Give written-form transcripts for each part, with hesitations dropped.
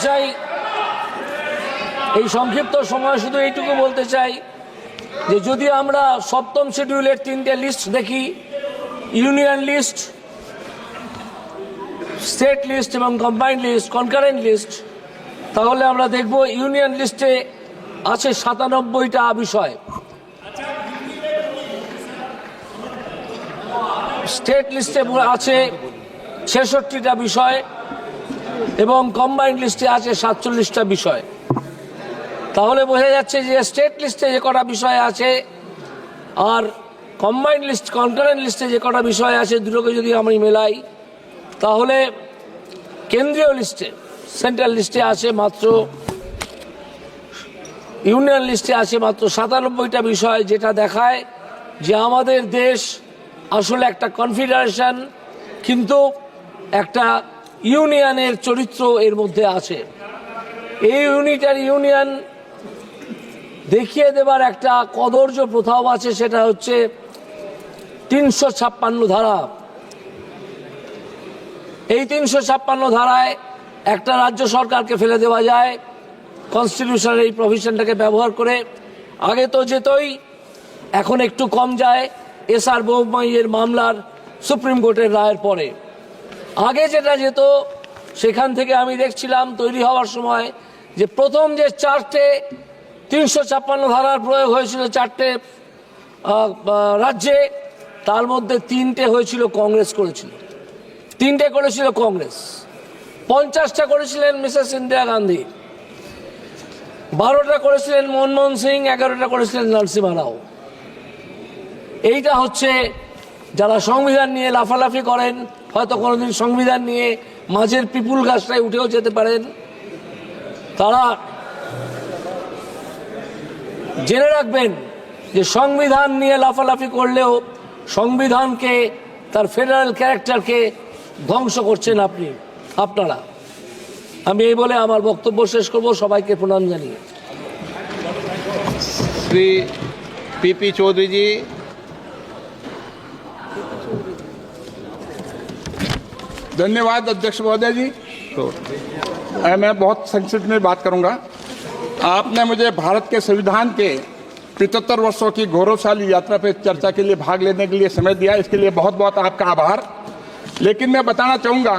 চাই, এই সংক্ষিপ্ত সময় শুধু এইটুকু বলতে চাই যে যদি আমরা সপ্তম শিডিউলের 3টে লিস্ট দেখি, ইউনিয়ন লিস্ট, স্টেট লিস্ট এবং কম্বাইন্ড লিস্ট, কনকারেন্ট লিস্ট, তাহলে আমরা দেখব ইউনিয়ন লিস্টে আছে 97টা বিষয়, স্টেট লিস্টে আছে 66টা বিষয় এবং কম্বাইন্ড লিস্টে আছে 47টা বিষয়। তাহলে বোঝা যাচ্ছে যে স্টেট লিস্টে যে কটা বিষয় আছে আর কম্বাইন্ড লিস্ট, কনকারেন্ট লিস্টে যে কটা বিষয় আছে, দুটোকে যদি আমি মেলাই তাহলে কেন্দ্রীয় লিস্টে, সেন্ট্রাল লিস্টে আছে মাত্র, ইউনিয়ন লিস্টে আছে মাত্র 97টা বিষয়, যেটা দেখায় যে আমাদের দেশ আসলে একটা কনফেডারেশন, কিন্তু একটা ইউনিয়নের চরিত্র এর মধ্যে আছে। এই ইউনিটারি ইউনিয়ন দেখিয়ে দেবার একটা কদর্য প্রথাও আছে, সেটা হচ্ছে 356 ধারা। এই 356 ধারায় একটা রাজ্য সরকারকে ফেলে দেওয়া যায় কনস্টিটিউশনের এই প্রভিশনটাকে ব্যবহার করে। আগে তো যেতই, এখন একটু কম যায় এসআর বোমাইয়ের মামলার সুপ্রিম কোর্টের রায়ের পরে। আগে যেটা যেত, সেখান থেকে আমি দেখছিলাম তৈরি হওয়ার সময় যে প্রথম যে 4টে 356 ধারার প্রয়োগ হয়েছিল 4টে রাজ্যে, তার মধ্যে 3টে হয়েছিল কংগ্রেস করেছিল, 3টে করেছিল কংগ্রেস, 50টা করেছিলেন মিসেস ইন্দিরা গান্ধী, 12টা করেছিলেন মনমোহন সিং, 11টা করেছিলেন নরসিমহা রাও। এইটা হচ্ছে যারা সংবিধান নিয়ে লাফালাফি করেন, হয়তো কোনোদিন সংবিধান নিয়ে মাঝের পিপুল গাছটায় উঠেও যেতে পারেন, তারা জেনে রাখবেন যে সংবিধান নিয়ে লাফালাফি করলেও সংবিধানকে, তার ফেডারেল ক্যারেক্টারকে ধ্বংস করছেন আপনারা। আমি এই বলে আমার বক্তব্য শেষ করব। সবাইকে প্রণাম জানিয়ে। श्री पीपी चौधरी जी। धन्यवाद अध्यक्ष महोदय जी। मैं बहुत संक्षिप्त में बात करूंगा। आपने मुझे भारत के संविधान के 75 वर्षों की गौरवशाली यात्रा पर चर्चा के लिए भाग लेने के लिए समय दिया, इसके लिए बहुत बहुत आपका आभार। लेकिन मैं बताना चाहूंगा,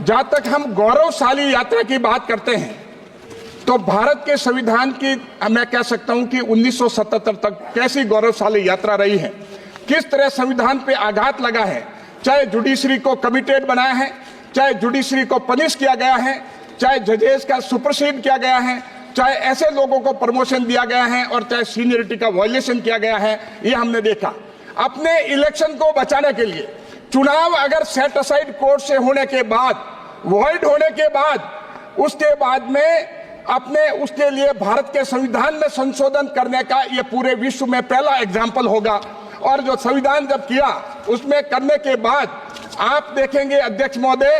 जहां तक हम गौरवशाली यात्रा की बात करते हैं तो भारत के संविधान की मैं कह सकता हूं कि 1977 तक कैसी गौरवशाली यात्रा रही है, किस तरह संविधान पे आघात लगा है, चाहे जुडिशरी को कमिटेड बनाया है, चाहे जुडिशरी को पनिश किया गया है, चाहे जजेस का सुपरसीड किया गया है, चाहे ऐसे लोगों को प्रमोशन दिया गया है और चाहे सीनियरिटी का वायलेशन किया गया है, ये हमने देखा। अपने इलेक्शन को बचाने के लिए चुनाव अगर सेट असाइड कोर्ट से होने के बाद, वॉइड होने के बाद, उसके बाद में अपने उसके लिए भारत के संविधान में संशोधन करने का ये पूरे विश्व में पहला एग्जाम्पल होगा। और जो संविधान जब किया उसमें करने के बाद आप देखेंगे अध्यक्ष महोदय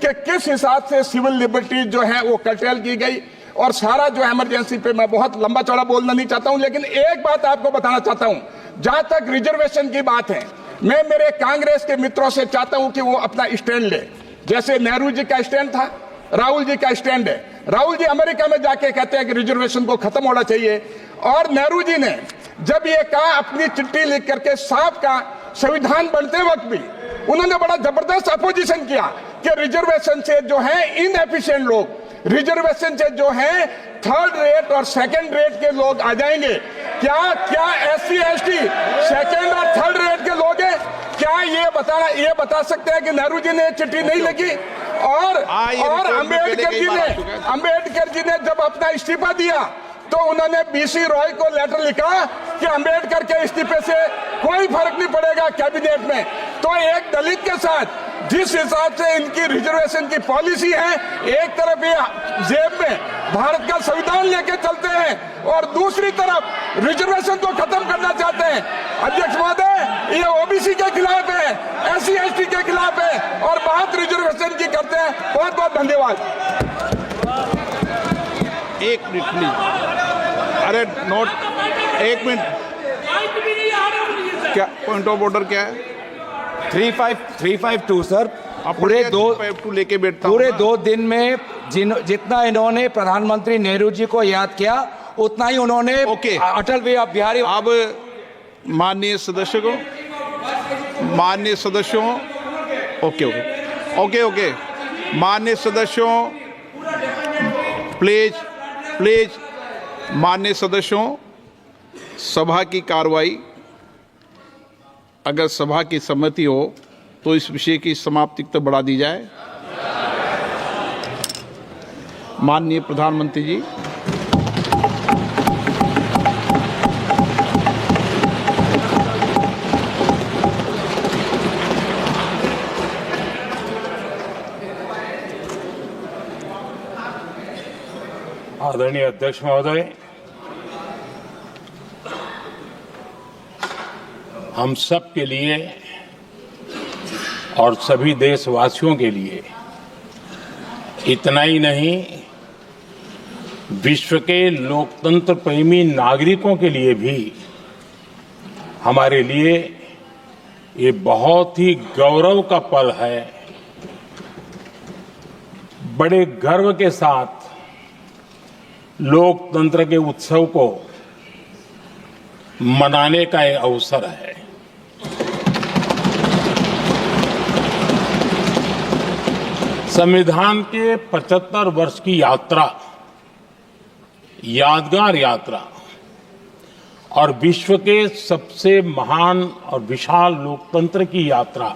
कि किस हिसाब से सिविल लिबर्टीज जो है वो कर्टेल की गई। और सारा जो इमरजेंसी पे मैं बहुत लंबा चौड़ा बोलना नहीं चाहता हूं, लेकिन एक बात आपको बताना चाहता हूं, जहां तक रिजर्वेशन की बात है, मैं मेरे कांग्रेस के मित्रों से चाहता हूं कि वो अपना स्टैंड ले। जैसे नेहरू जी का स्टैंड था, राहुल जी का स्टैंड है। राहुल जी अमेरिका में जाके कहते हैं कि रिजर्वेशन को खत्म होना चाहिए, और नेहरू जी ने जब ये कहा अपनी चिट्ठी लिख करके साफ कहा, संविधान बनते वक्त भी उन्होंने बड़ा जबरदस्त अपोजिशन किया कि रिजर्वेशन से जो है इनएफिशिएंट लोग, रिजर्वेशन से जो है थर्ड रेट और सेकंड रेट के लोग आ जाएंगे। क्या एससी एसटी सेकंड और थर्ड रेट के लोग हैं? क्या ये बता सकते हैं कि नेहरू जी ने चिट्ठी नहीं लिखी? और अंबेडकर जी ने जब अपना इस्तीफा दिया तो उन्होंने बीसी रॉय को लेटर लिखा कि अंबेडकर के इस्तीफे से कोई फर्क नहीं पड़ेगा कैबिनेट में। तो एक दलित के साथ जिस हिसाब से इनकी रिजर्वेशन की पॉलिसी है, एक तरफ ये जेब में भारत का संविधान लेके चलते हैं और दूसरी तरफ रिजर्वेशन को खत्म करना चाहते हैं। अध्यक्ष महोदय, ये ओबीसी के खिलाफ है, एससी एसटी के खिलाफ है और बात रिजर्वेशन की करते हैं। बहुत बहुत धन्यवाद। एक मिनट प्लीज। अरे नोट, एक मिनट। क्या पॉइंट ऑफ ऑर्डर क्या है? 352 सर। पूरे 2 लेके बैठता पूरे 2 दिन में जितना इन्होंने प्रधानमंत्री नेहरू जी को याद किया उतना ही उन्होंने ओके। अटल बिहारी अब माननीय सदस्यों ओके ओके ओके ओके माननीय सदस्यों प्लीज माननीय सदस्यों, सभा की कार्रवाई, अगर सभा की सहमति हो तो इस विषय की समाप्ति तक बढ़ा दी जाए। माननीय प्रधानमंत्री जी। आदरणीय अध्यक्ष महोदय, हम सब के लिए और सभी देशवासियों के लिए, इतना ही नहीं विश्व के लोकतंत्र प्रेमी नागरिकों के लिए भी हमारे लिए ये बहुत ही गौरव का पल है। बड़े गर्व के साथ लोकतंत्र के उत्सव को मनाने का एक अवसर है। संविधान के 75 वर्ष की यात्रा, यादगार यात्रा और विश्व के सबसे महान और विशाल लोकतंत्र की यात्रा,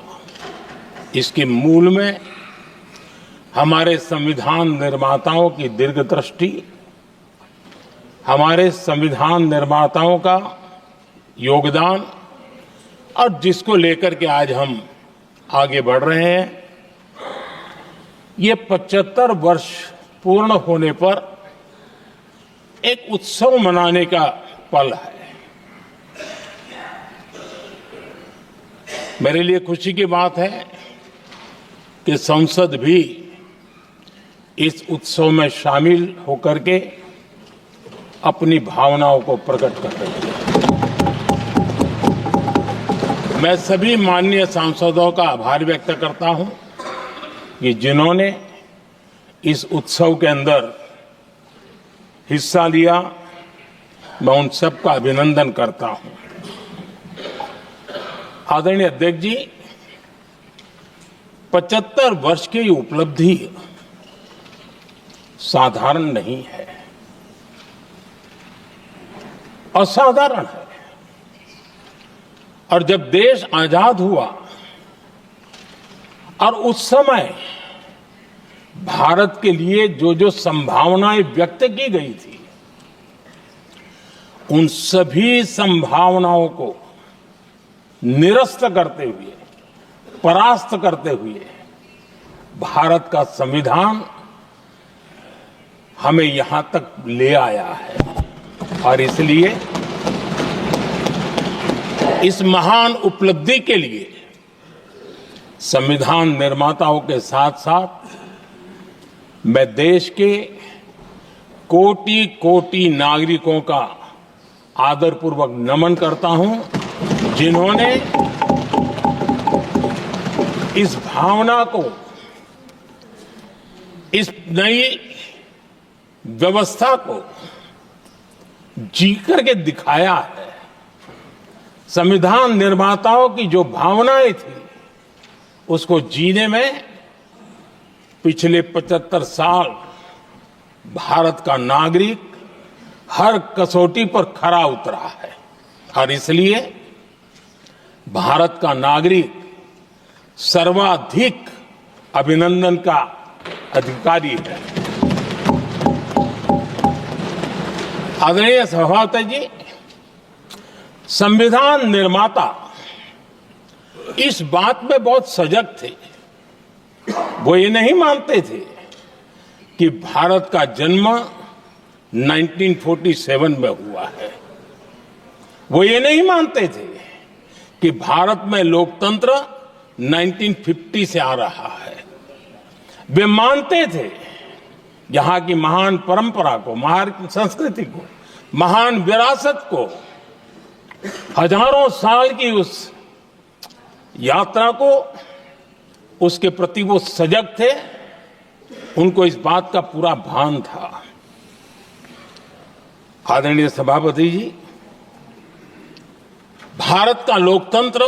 इसके मूल में हमारे संविधान निर्माताओं की दीर्घदृष्टि, हमारे संविधान निर्माताओं का योगदान और जिसको लेकर के आज हम आगे बढ़ रहे हैं, ये 75 वर्ष पूर्ण होने पर एक उत्सव मनाने का पल है। मेरे लिए खुशी की बात है कि संसद भी इस उत्सव में शामिल होकर के अपनी भावनाओं को प्रकट कर रही है। मैं सभी माननीय सांसदों का आभार व्यक्त करता हूं कि जिन्होंने इस उत्सव के अंदर हिस्सा लिया। मैं उन सबका अभिनंदन करता हूं। आदरणीय अध्यक्ष जी, 75 वर्ष की उपलब्धि साधारण नहीं है, असाधारण है। और जब देश आजाद हुआ और उस समय भारत के लिए जो जो संभावनाएं व्यक्त की गई थी, उन सभी संभावनाओं को निरस्त करते हुए, परास्त करते हुए भारत का संविधान हमें यहां तक ले आया है। और इसलिए इस महान उपलब्धि के लिए संविधान निर्माताओं के साथ साथ मैं देश के कोटि कोटि नागरिकों का आदरपूर्वक नमन करता हूं, जिन्होंने इस भावना को, इस नई व्यवस्था को जी करके दिखाया है। संविधान निर्माताओं की जो भावनाएं थी, उसको जीने में पिछले 75 साल भारत का नागरिक हर कसौटी पर खरा उतरा है। और इसलिए भारत का नागरिक सर्वाधिक अभिनंदन का अधिकारी है। आदरणीय सभापति जी, संविधान निर्माता इस बात में बहुत सजग थे। वो ये नहीं मानते थे कि भारत का जन्म 1947 में हुआ है। वो ये नहीं मानते थे कि भारत में लोकतंत्र 1950 से आ रहा है। वे मानते थे यहां की महान परंपरा को, महान संस्कृति को, महान विरासत को, हजारों साल की उस यात्रा को, उसके प्रति वो सजग थे उनको इस बात का पूरा भान था। आदरणीय सभापति जी, भारत का लोकतंत्र,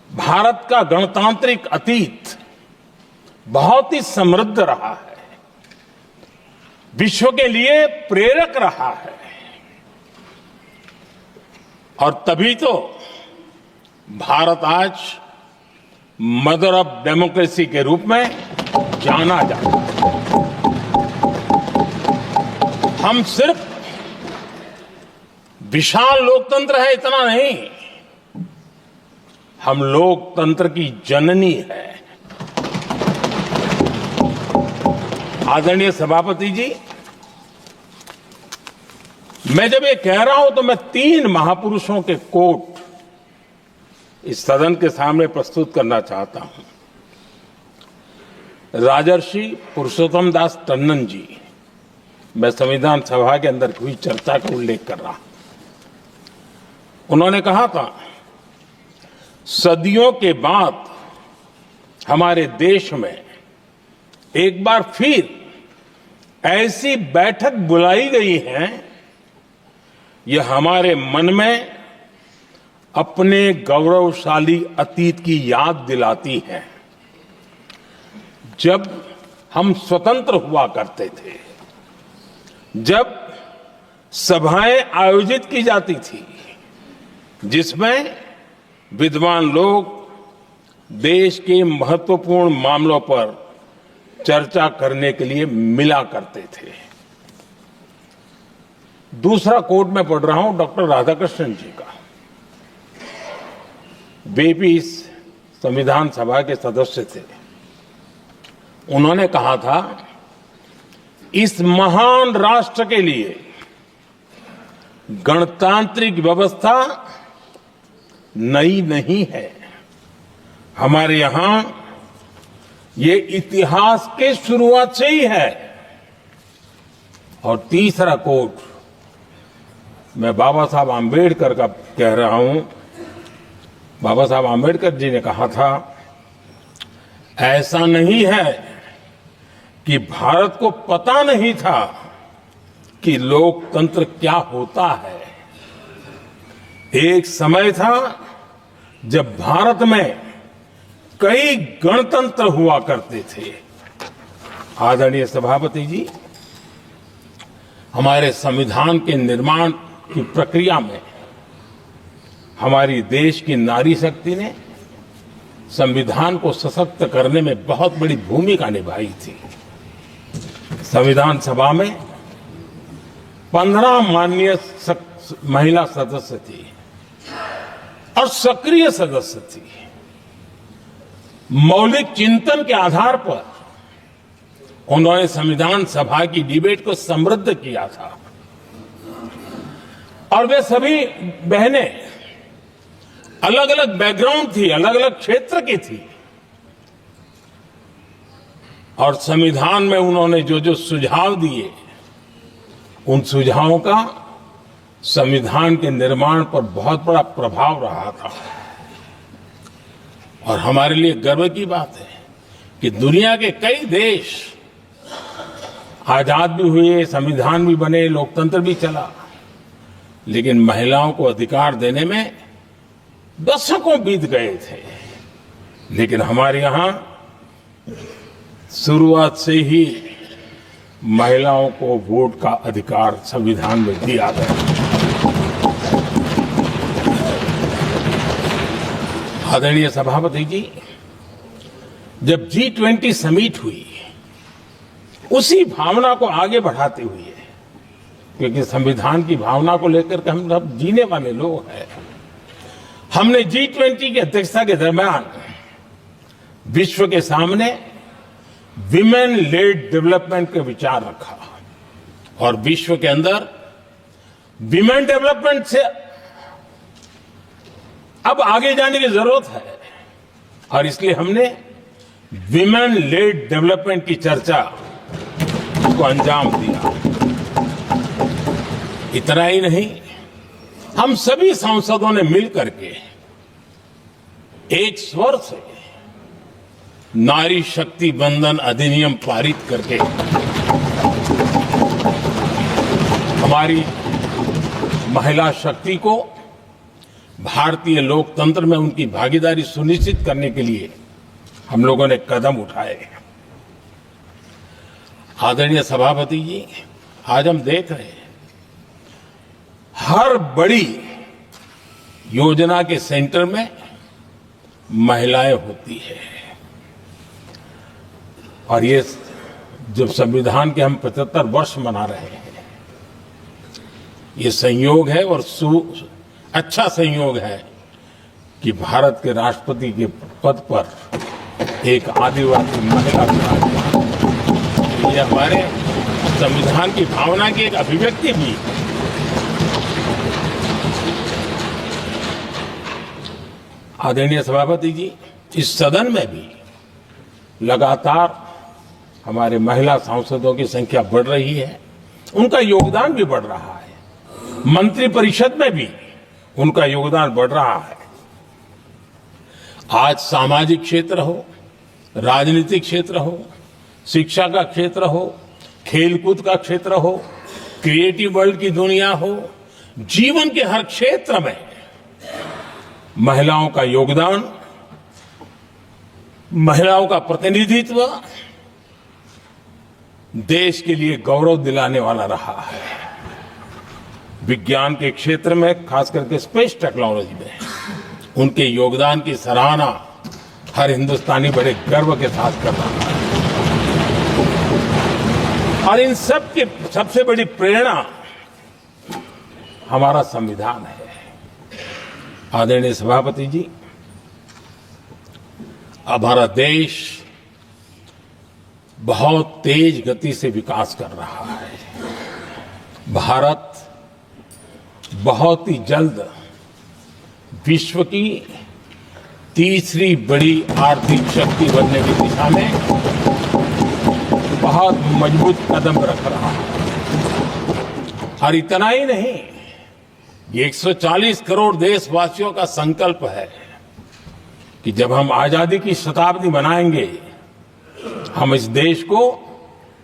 भारत का गणतांत्रिक अतीत बहुत ही समृद्ध रहा है, विश्व के लिए प्रेरक रहा है, और तभी तो भारत आज मदर ऑफ डेमोक्रेसी के रूप में जाना जाता है। हम सिर्फ विशाल लोकतंत्र है इतना नहीं, हम लोकतंत्र की जननी है। आदरणीय सभापति जी, मैं जब ये कह रहा हूं तो मैं 3 महापुरुषों के कोट इस सदन के सामने प्रस्तुत करना चाहता हूं। राजर्षि पुरुषोत्तम दास टंडन जी, मैं संविधान सभा के अंदर हुई चर्चा का उल्लेख कर रहा हूं। उन्होंने कहा था, सदियों के बाद हमारे देश में एक बार फिर ऐसी बैठक बुलाई गई है, यह हमारे मन में अपने गौरवशाली अतीत की याद दिलाती है, जब हम स्वतंत्र हुआ करते थे, जब सभाएं आयोजित की जाती थी जिसमें विद्वान लोग देश के महत्वपूर्ण मामलों पर चर्चा करने के लिए मिला करते थे। दूसरा कोट मैं पढ़ रहा हूं डॉक्टर राधाकृष्णन जी का। वे भी इस संविधान सभा के सदस्य थे। उन्होंने कहा था, इस महान राष्ट्र के लिए गणतांत्रिक व्यवस्था नई नहीं है, हमारे यहां ये इतिहास के शुरुआत से ही है। और तीसरा कोट मैं बाबा साहब आम्बेडकर का कह रहा हूं। बाबा साहब आम्बेडकर जी ने कहा था, ऐसा नहीं है कि भारत को पता नहीं था कि लोकतंत्र क्या होता है। एक समय था जब भारत में कई गणतंत्र हुआ करते थे। आदरणीय सभापति जी, हमारे संविधान के निर्माण की प्रक्रिया में हमारी देश की नारी शक्ति ने संविधान को सशक्त करने में बहुत बड़ी भूमिका निभाई थी। संविधान सभा में 15 माननीय महिला सदस्य थी और सक्रिय सदस्य थी। मौलिक चिंतन के आधार पर उन्होंने संविधान सभा की डिबेट को समृद्ध किया था। और वे सभी बहनें अलग अलग बैकग्राउंड थी, अलग अलग क्षेत्र की थी, और संविधान में उन्होंने जो जो सुझाव दिए, उन सुझावों का संविधान के निर्माण पर बहुत बड़ा प्रभाव रहा था। और हमारे लिए गर्व की बात है कि दुनिया के कई देश आजाद भी हुए, संविधान भी बने, लोकतंत्र भी चला, लेकिन महिलाओं को अधिकार देने में दशकों बीत गए थे। लेकिन हमारे यहां शुरुआत से ही महिलाओं को वोट का अधिकार संविधान में दिया गया। आदरणीय सभापति जी, जब G20 समिट हुई, उसी भावना को आगे बढ़ाते हुए, क्योंकि संविधान की भावना को लेकर के हम सब जीने वाले लोग हैं, हमने G20 की अध्यक्षता के दरमियान विश्व के सामने विमेन लेड डेवलपमेंट का विचार रखा। और विश्व के अंदर विमेन डेवलपमेंट से अब आगे जाने की जरूरत है, और इसलिए हमने विमेन लेड डेवलपमेंट की चर्चा को अंजाम दिया। इतना ही नहीं, हम सभी सांसदों ने मिलकर के एक स्वर से नारी शक्ति बंधन अधिनियम पारित करके हमारी महिला शक्ति को भारतीय लोकतंत्र में उनकी भागीदारी सुनिश्चित करने के लिए हम लोगों ने कदम उठाए। आदरणीय सभापति जी, आज हम देख रहे हैं हर बड़ी योजना के सेंटर में महिलाएं होती है। और ये जो संविधान के हम 75 वर्ष मना रहे हैं, ये संयोग है और अच्छा संयोग है कि भारत के राष्ट्रपति के पद पर एक आदिवासी महिला विराजमान। ये हमारे संविधान की भावना की एक अभिव्यक्ति भी है। आदरणीय सभापति जी, इस सदन में भी लगातार हमारे महिला सांसदों की संख्या बढ़ रही है, उनका योगदान भी बढ़ रहा है। मंत्रिपरिषद में भी उनका योगदान बढ़ रहा है। आज सामाजिक क्षेत्र हो, राजनीतिक क्षेत्र हो, शिक्षा का क्षेत्र हो, खेलकूद का क्षेत्र हो, क्रिएटिव वर्ल्ड की दुनिया हो, जीवन के हर क्षेत्र में महिलाओं का योगदान, महिलाओं का प्रतिनिधित्व देश के लिए गौरव दिलाने वाला रहा है। विज्ञान के क्षेत्र में, खास करके स्पेस टेक्नोलॉजी में उनके योगदान की सराहना हर हिंदुस्तानी बड़े गर्व के साथ कर रहा है। और इन सब की सबसे बड़ी प्रेरणा हमारा संविधान है। आदरणीय सभापति जी, हमारा देश बहुत तेज गति से विकास कर रहा है। भारत बहुत ही जल्द विश्व की तीसरी बड़ी आर्थिक शक्ति बनने की दिशा में बहुत मजबूत कदम रख रहा है। और इतना ही नहीं, ये 140 करोड़ देशवासियों का संकल्प है कि जब हम आजादी की शताब्दी मनाएंगे, हम इस देश को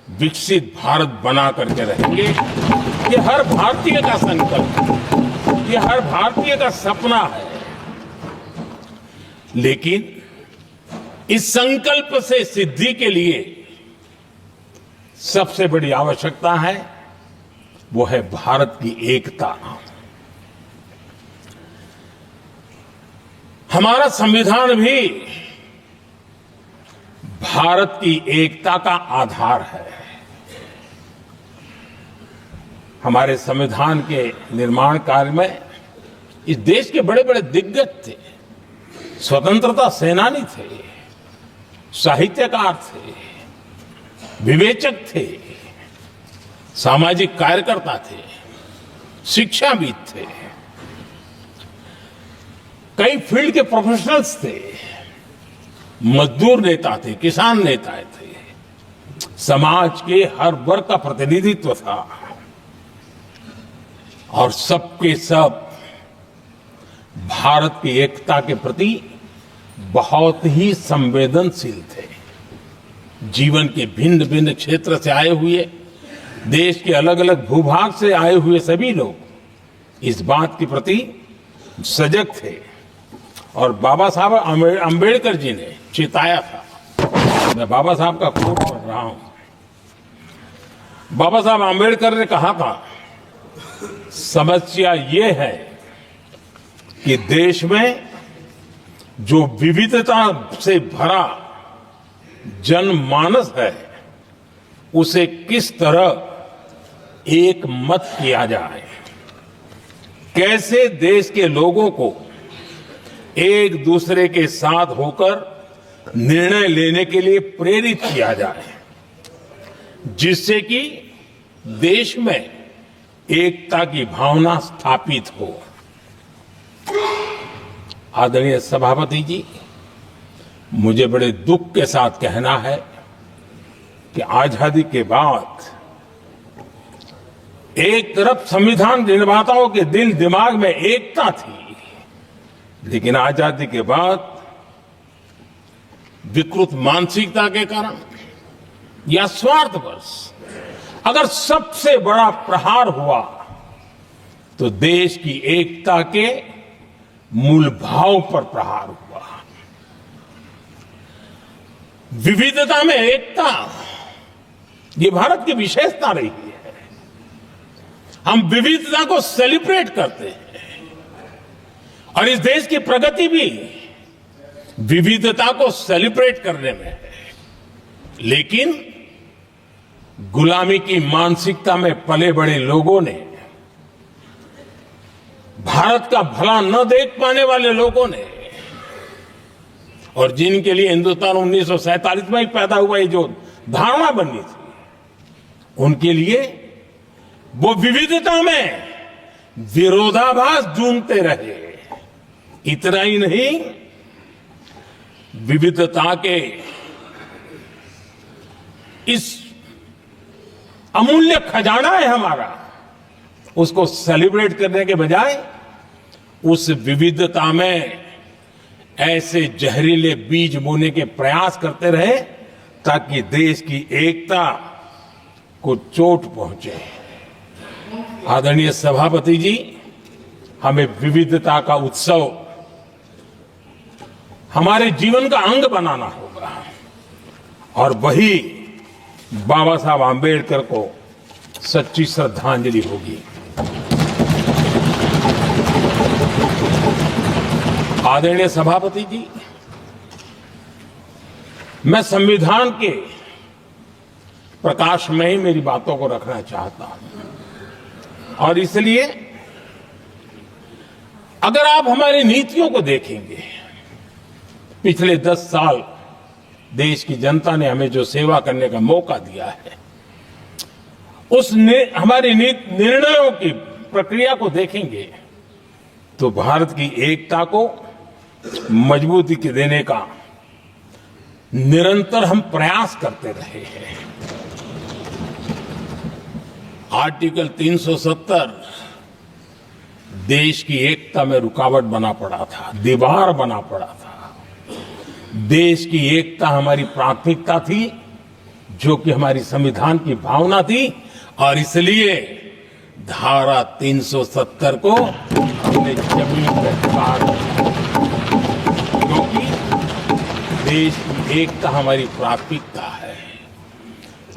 विकसित भारत बना करके रहेंगे। ये हर भारतीय का संकल्प, ये हर भारतीय का सपना है। लेकिन इस संकल्प से सिद्धि के लिए सबसे बड़ी आवश्यकता है, वो है भारत की एकता। हमारा संविधान भी भारत की एकता का आधार है। हमारे संविधान के निर्माण कार्य में इस देश के बड़े बड़े दिग्गज थे, स्वतंत्रता सेनानी थे, साहित्यकार थे, विवेचक थे, सामाजिक कार्यकर्ता थे, शिक्षाविद थे, कई फील्ड के प्रोफेशनल्स थे, मजदूर नेता थे, किसान नेता थे, समाज के हर वर्ग का प्रतिनिधित्व था। और सबके सब भारत की एकता के प्रति बहुत ही संवेदनशील थे। जीवन के भिन्न भिन्न क्षेत्र से आए हुए, देश के अलग अलग भूभाग से आए हुए सभी लोग इस बात के प्रति सजग थे। और बाबा साहब अंबेडकर जी ने चेताया था। मैं बाबा साहब का कोट पढ़ रहा हूं। बाबा साहब अंबेडकर ने कहा था, समस्या ये है कि देश में जो विविधता से भरा जनमानस है, उसे किस तरह एक मत किया जाए, कैसे देश के लोगों को एक दूसरे के साथ होकर निर्णय लेने के लिए प्रेरित किया जाए, जिससे कि देश में एकता की भावना स्थापित हो। आदरणीय सभापति जी, मुझे बड़े दुख के साथ कहना है कि आजादी के बाद एक तरफ संविधान निर्माताओं के दिल दिमाग में एकता थी, लेकिन आजादी के बाद विकृत मानसिकता के कारण या स्वार्थवश अगर सबसे बड़ा प्रहार हुआ तो देश की एकता के मूल भाव पर प्रहार हुआ। विविधता में एकता, ये भारत की विशेषता रही है। हम विविधता को सेलिब्रेट करते हैं और इस देश की प्रगति भी विविधता को सेलिब्रेट करने में है। लेकिन गुलामी की मानसिकता में पले बड़े लोगों ने, भारत का भला न देख पाने वाले लोगों ने, और जिनके लिए हिंदुस्तान 1947 में ही पैदा हुआ ये जो धारणा बननी थी, उनके लिए वो विविधता में विरोधाभास ढूंढते रहे। इतना ही नहीं, विविधता के इस अमूल्य खजाना है हमारा, उसको सेलिब्रेट करने के बजाय उस विविधता में ऐसे जहरीले बीज बोने के प्रयास करते रहे ताकि देश की एकता को चोट पहुंचे। आदरणीय सभापति जी, हमें विविधता का उत्सव हमारे जीवन का अंग बनाना होगा और वही बाबा साहब आंबेडकर को सच्ची श्रद्धांजलि होगी। आदरणीय सभापति जी, मैं संविधान के प्रकाश में ही मेरी बातों को रखना चाहता हूं और इसलिए अगर आप हमारी नीतियों को देखेंगे, पिछले 10 साल देश की जनता ने हमें जो सेवा करने का मौका दिया है, हमारी निर्णयों की प्रक्रिया को देखेंगे तो भारत की एकता को मजबूती देने का निरंतर हम प्रयास करते रहे हैं। आर्टिकल 370 देश की एकता में रुकावट बना पड़ा था, दीवार बना पड़ा था। देश की एकता हमारी प्राथमिकता थी, जो कि हमारी संविधान की भावना थी और इसलिए धारा 370 को हमने जमीन पर काट दिया, क्योंकि देश की एकता हमारी प्राथमिकता है।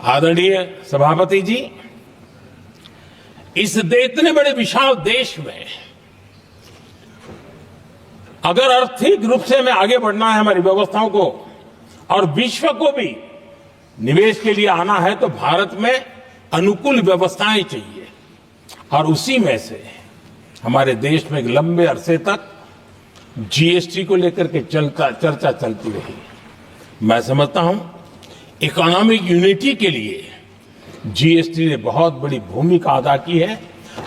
आदरणीय सभापति जी, इतने बड़े विशाल देश में अगर आर्थिक रूप से हमें आगे बढ़ना है, हमारी व्यवस्थाओं को और विश्व को भी निवेश के लिए आना है, तो भारत में अनुकूल व्यवस्थाएं चाहिए और उसी में से हमारे देश में एक लंबे अरसे तक जीएसटी को लेकर के चर्चा चलती रही। मैं समझता हूं इकोनॉमिक यूनिटी के लिए जीएसटी ने बहुत बड़ी भूमिका अदा की है।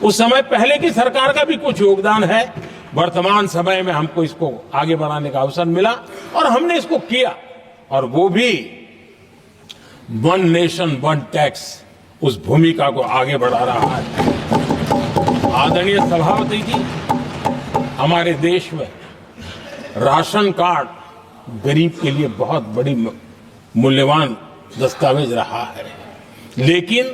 उस समय पहले की सरकार का भी कुछ योगदान है। वर्तमान समय में हमको इसको आगे बढ़ाने का अवसर मिला और हमने इसको किया, और वो भी वन नेशन वन टैक्स उस भूमिका को आगे बढ़ा रहा है। आदरणीय सभापति जी, हमारे देश में राशन कार्ड गरीब के लिए बहुत बड़ी मूल्यवान दस्तावेज रहा है, लेकिन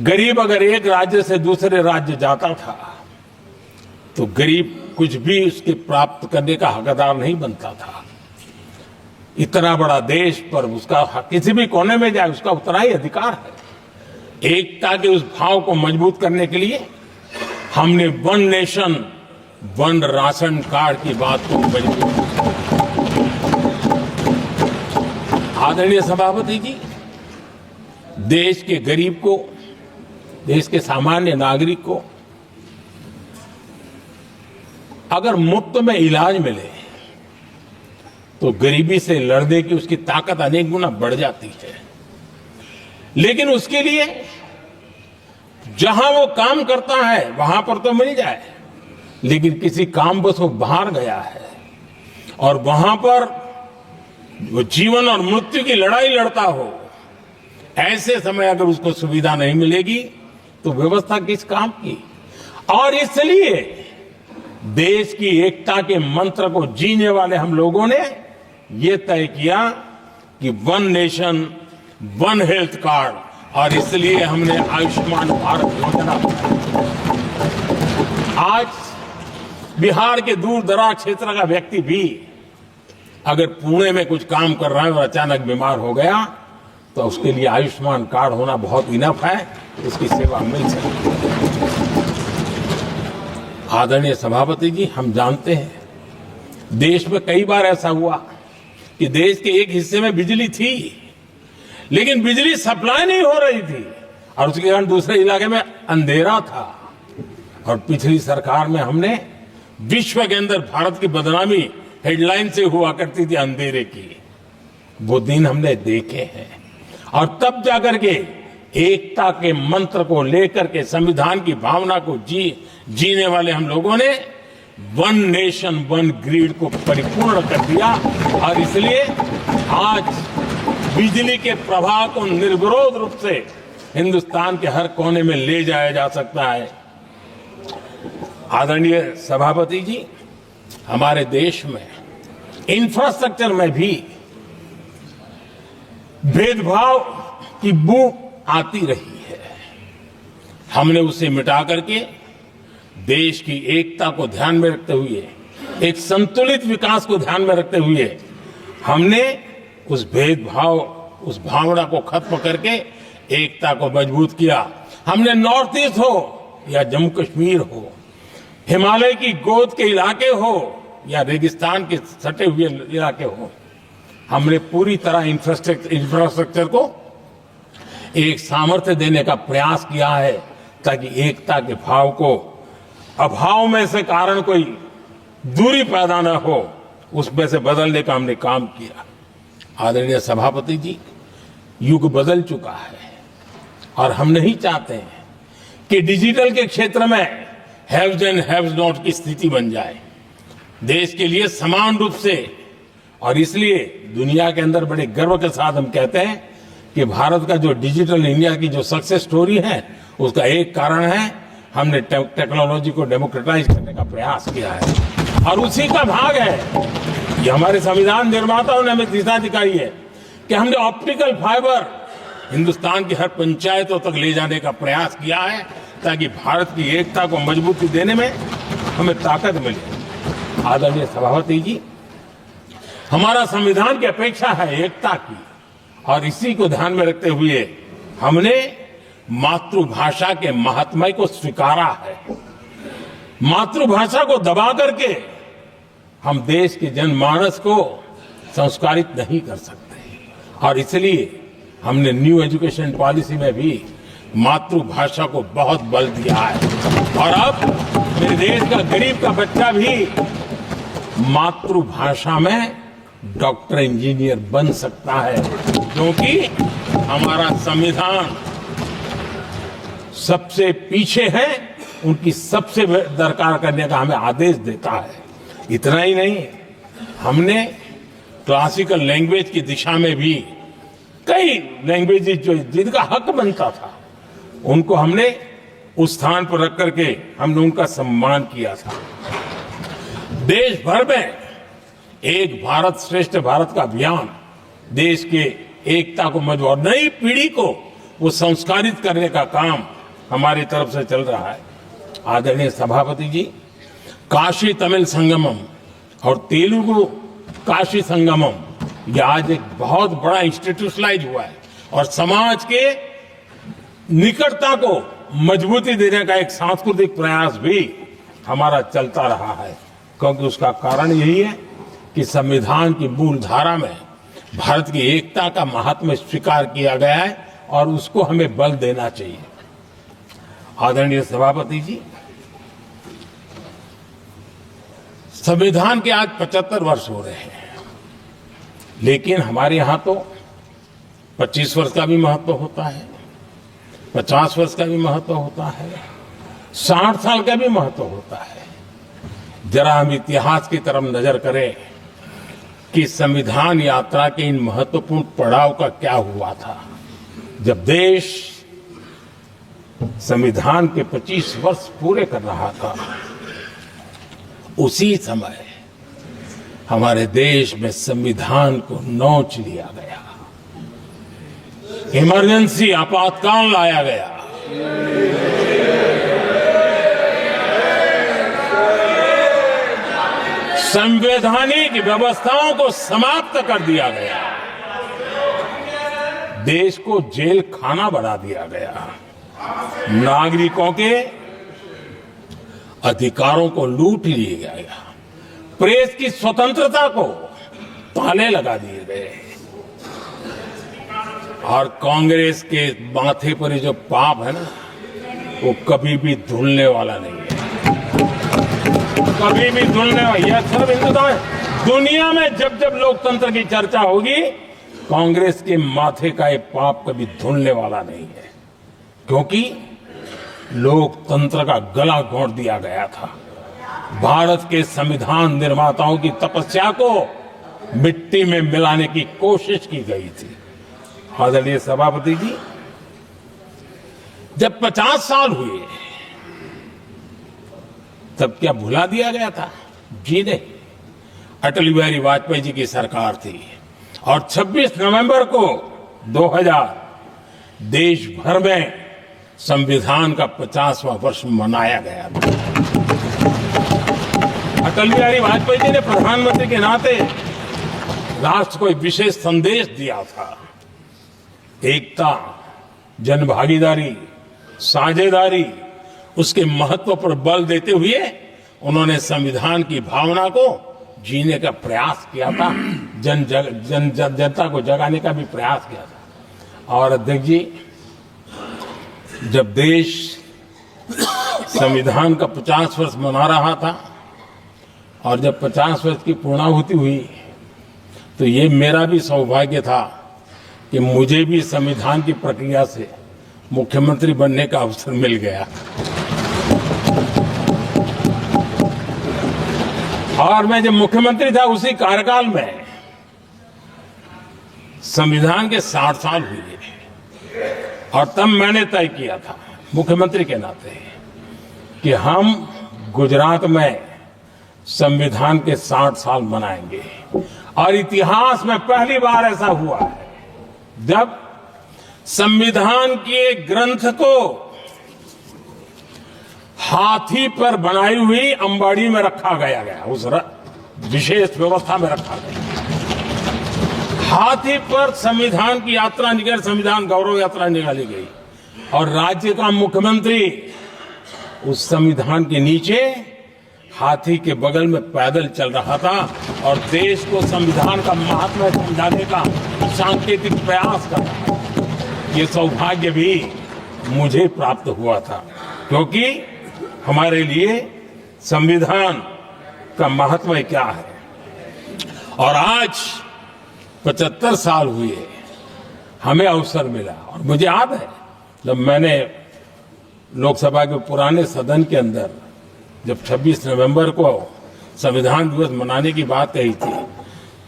गरीब अगर एक राज्य से दूसरे राज्य जाता था तो गरीब कुछ भी उसके प्राप्त करने का हकदार नहीं बनता था। इतना बड़ा देश पर उसका किसी भी कोने में जाए उसका उतना ही अधिकार है। एकता के उस भाव को मजबूत करने के लिए हमने one nation one ration card की बात को मजबूत किया। आदरणीय सभापति जी, देश के गरीब को, देश के सामान्य नागरिक को अगर मुफ्त में इलाज मिले तो गरीबी से लड़ने की उसकी ताकत अनेक गुना बढ़ जाती है। लेकिन उसके लिए जहां वो काम करता है वहां पर तो मिल जाए, लेकिन किसी काम बस वो बाहर गया है और वहां पर वो जीवन और मृत्यु की लड़ाई लड़ता हो, ऐसे समय अगर उसको सुविधा नहीं मिलेगी तो व्यवस्था किस काम की। और इसलिए देश की एकता के मंत्र को जीने वाले हम लोगों ने ये तय किया कि one nation one health card, और इसलिए हमने आयुष्मान भारत योजना बनाई। आज बिहार के दूर दराज क्षेत्र का व्यक्ति भी अगर पुणे में कुछ काम कर रहा है और अचानक बीमार हो गया तो उसके लिए आयुष्मान कार्ड होना बहुत इनफ है, उसकी सेवा मिल सकती है। आदरणीय सभापति जी, हम जानते हैं देश में कई बार ऐसा हुआ कि देश के एक हिस्से में बिजली थी लेकिन बिजली सप्लाई नहीं हो रही थी और उसके कारण दूसरे इलाके में अंधेरा था, और पिछली सरकार में हमने विश्व के अंदर भारत की बदनामी हेडलाइन से हुआ करती थी अंधेरे की, वो दिन हमने देखे हैं। और तब जाकर के एकता के मंत्र को लेकर के संविधान की भावना को जीने वाले हम लोगों ने वन नेशन वन ग्रिड को परिपूर्ण कर दिया, और इसलिए आज बिजली के प्रवाह को निर्विरोध रूप से हिंदुस्तान के हर कोने में ले जाया जा सकता है। आदरणीय सभापति जी, हमारे देश में इंफ्रास्ट्रक्चर में भी भेदभाव की बू आती रही है। हमने उसे मिटा करके देश की एकता को ध्यान में रखते हुए, एक संतुलित विकास को ध्यान में रखते हुए हमने उस भेदभाव, उस भावना को खत्म करके एकता को मजबूत किया। हमने नॉर्थ ईस्ट हो या जम्मू कश्मीर हो, हिमालय की गोद के इलाके हो या रेगिस्तान के सटे हुए इलाके हो, हमने पूरी तरह इंफ्रास्ट्रक्चर को एक सामर्थ्य देने का प्रयास किया है ताकि एकता के भाव को अभाव में से कारण कोई दूरी पैदा न हो, उसमें से बदलने का हमने काम किया। आदरणीय सभापति जी, युग बदल चुका है और हम नहीं चाहते हैं कि डिजिटल के क्षेत्र में हैव्स एंड हैव्स नॉट की स्थिति बन जाए। देश के लिए समान रूप से, और इसलिए दुनिया के अंदर बड़े गर्व के साथ हम कहते हैं कि भारत का जो डिजिटल इंडिया की जो सक्सेस स्टोरी है उसका एक कारण है हमने टेक्नोलॉजी को डेमोक्रेटाइज करने का प्रयास किया है, और उसी का भाग है ये हमारे संविधान निर्माताओं ने हमें दिशा दिखाई है कि हमने ऑप्टिकल फाइबर हिंदुस्तान की हर पंचायतों तक ले जाने का प्रयास किया है ताकि भारत की एकता को मजबूती देने में हमें ताकत मिले। आदरणीय सभापति जी, हमारा संविधान की अपेक्षा है एकता की, और इसी को ध्यान में रखते हुए हमने मातृभाषा के महात्म्य को स्वीकारा है। मातृभाषा को दबा करके हम देश के जनमानस को संस्कारित नहीं कर सकते, और इसलिए हमने न्यू एजुकेशन पॉलिसी में भी मातृभाषा को बहुत बल दिया है, और अब मेरे देश का गरीब का बच्चा भी मातृभाषा में डॉक्टर इंजीनियर बन सकता है, क्योंकि हमारा संविधान सबसे पीछे है, उनकी सबसे दरकार करने का हमें आदेश देता है। इतना ही नहीं, हमने क्लासिकल लैंग्वेज की दिशा में भी कई लैंग्वेजेस जो जिनका हक बनता था उनको हमने उस स्थान पर रख करके हमने उनका सम्मान किया था। देश भर में एक भारत श्रेष्ठ भारत का अभियान देश के एकता को मजबूत और नई पीढ़ी को वो संस्कारित करने का काम हमारी तरफ से चल रहा है। आदरणीय सभापति जी, काशी तमिल संगमम और तेलुगु काशी संगमम ये आज एक बहुत बड़ा इंस्टीट्यूशनलाइज हुआ है, और समाज के निकटता को मजबूती देने का एक सांस्कृतिक प्रयास भी हमारा चलता रहा है, क्योंकि उसका कारण यही है कि संविधान की मूल धारा में भारत की एकता का महात्म्य स्वीकार किया गया है और उसको हमें बल देना चाहिए। आदरणीय सभापति जी, संविधान के आज 75 वर्ष हो रहे हैं, लेकिन हमारे यहां तो 25 वर्ष का भी महत्व होता है, 50 वर्ष का भी महत्व होता है, 60 साल का भी महत्व होता है। जरा हम इतिहास की तरफ नजर करें कि संविधान यात्रा के इन महत्वपूर्ण पड़ाव का क्या हुआ था। जब देश संविधान के 25 वर्ष पूरे कर रहा था, उसी समय हमारे देश में संविधान को नोच लिया गया, इमरजेंसी आपातकाल लाया गया, संवैधानिक व्यवस्थाओं को समाप्त कर दिया गया, देश को जेल खाना बना दिया गया, नागरिकों के अधिकारों को लूट लिया गया, प्रेस की स्वतंत्रता को ताले लगा दिए गए और कांग्रेस के माथे पर ये जो पाप है ना, वो कभी भी धुलने वाला नहीं है, कभी भी धुलने वाला। यह सब हिंदुत्व है। दुनिया में जब जब लोकतंत्र की चर्चा होगी, कांग्रेस के माथे का ये पाप कभी धुलने वाला नहीं है, क्योंकि लोकतंत्र का गला घोंट दिया गया था। भारत के संविधान निर्माताओं की तपस्या को मिट्टी में मिलाने की कोशिश की गई थी। आदरणीय सभापति जी, जब 50 साल हुए तब क्या भुला दिया गया था? जी नहीं, अटल बिहारी वाजपेयी जी की सरकार थी और 26 नवंबर को 2000 देश भर में संविधान का 50वां वर्ष मनाया गया था। अटल बिहारी वाजपेयी जी ने प्रधानमंत्री के नाते राष्ट्र को एक विशेष संदेश दिया था। एकता, जनभागीदारी, साझेदारी, उसके महत्व पर बल देते हुए उन्होंने संविधान की भावना को जीने का प्रयास किया था, जनता को जगाने का भी प्रयास किया था। और अध्यक्ष जी, जब देश संविधान का 50 वर्ष मना रहा था और जब 50 वर्ष की पूर्णाहुति हुई, तो ये मेरा भी सौभाग्य था कि मुझे भी संविधान की प्रक्रिया से मुख्यमंत्री बनने का अवसर मिल गया और मैं जब मुख्यमंत्री था उसी कार्यकाल में संविधान के 60 साल हुए और तब मैंने तय किया था मुख्यमंत्री के नाते कि हम गुजरात में संविधान के 60 साल मनाएंगे। और इतिहास में पहली बार ऐसा हुआ है जब संविधान के ग्रंथ को हाथी पर बनाई हुई अंबाड़ी में रखा गया उस विशेष व्यवस्था में रखा गया। हाथी पर संविधान की यात्रा निकल, संविधान गौरव यात्रा निकाली गई और राज्य का मुख्यमंत्री उस संविधान के नीचे हाथी के बगल में पैदल चल रहा था और देश को संविधान का महात्मा समझाने का सांकेतिक प्रयास कर रहा था। ये सौभाग्य भी मुझे प्राप्त हुआ था, क्योंकि हमारे लिए संविधान का महत्व क्या है। और आज 75 साल हुए हमें अवसर मिला और मुझे याद है जब मैंने लोकसभा के पुराने सदन के अंदर जब 26 नवंबर को संविधान दिवस मनाने की बात कही थी,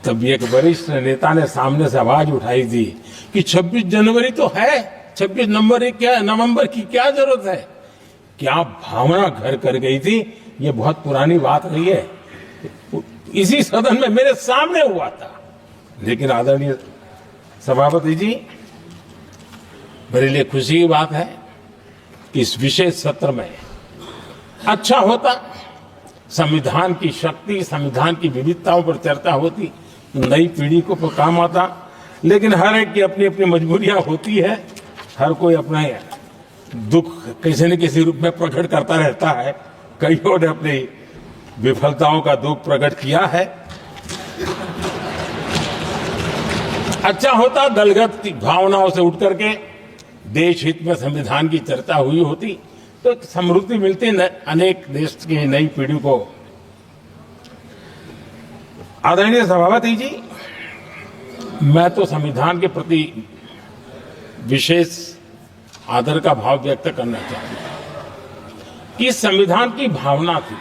तब एक वरिष्ठ नेता ने सामने से आवाज उठाई थी कि 26 जनवरी तो है, 26 नवंबर की क्या जरूरत है। क्या भावना घर कर गई थी, ये बहुत पुरानी बात नहीं है। इसी सदन में मेरे सामने हुआ था। लेकिन आदरणीय सभापति जी, मेरे लिए खुशी की बात है कि इस विशेष सत्र में अच्छा होता, संविधान की शक्ति, संविधान की विविधताओं पर चर्चा होती, नई पीढ़ी को काम आता। लेकिन हर एक की अपनी अपनी मजबूरियां होती है, हर कोई अपना दुख किसी न किसी रूप में प्रकट करता रहता है। कईयों ने अपनी विफलताओं का दुख प्रकट किया है। अच्छा होता दलगत भावनाओं से उठ करके देश हित में संविधान की चर्चा हुई होती, तो समृद्धि मिलती अनेक देश की नई पीढ़ी को। आदरणीय सभापति जी, मैं तो संविधान के प्रति विशेष आदर का भाव व्यक्त करना चाहूंगा कि संविधान की भावना थी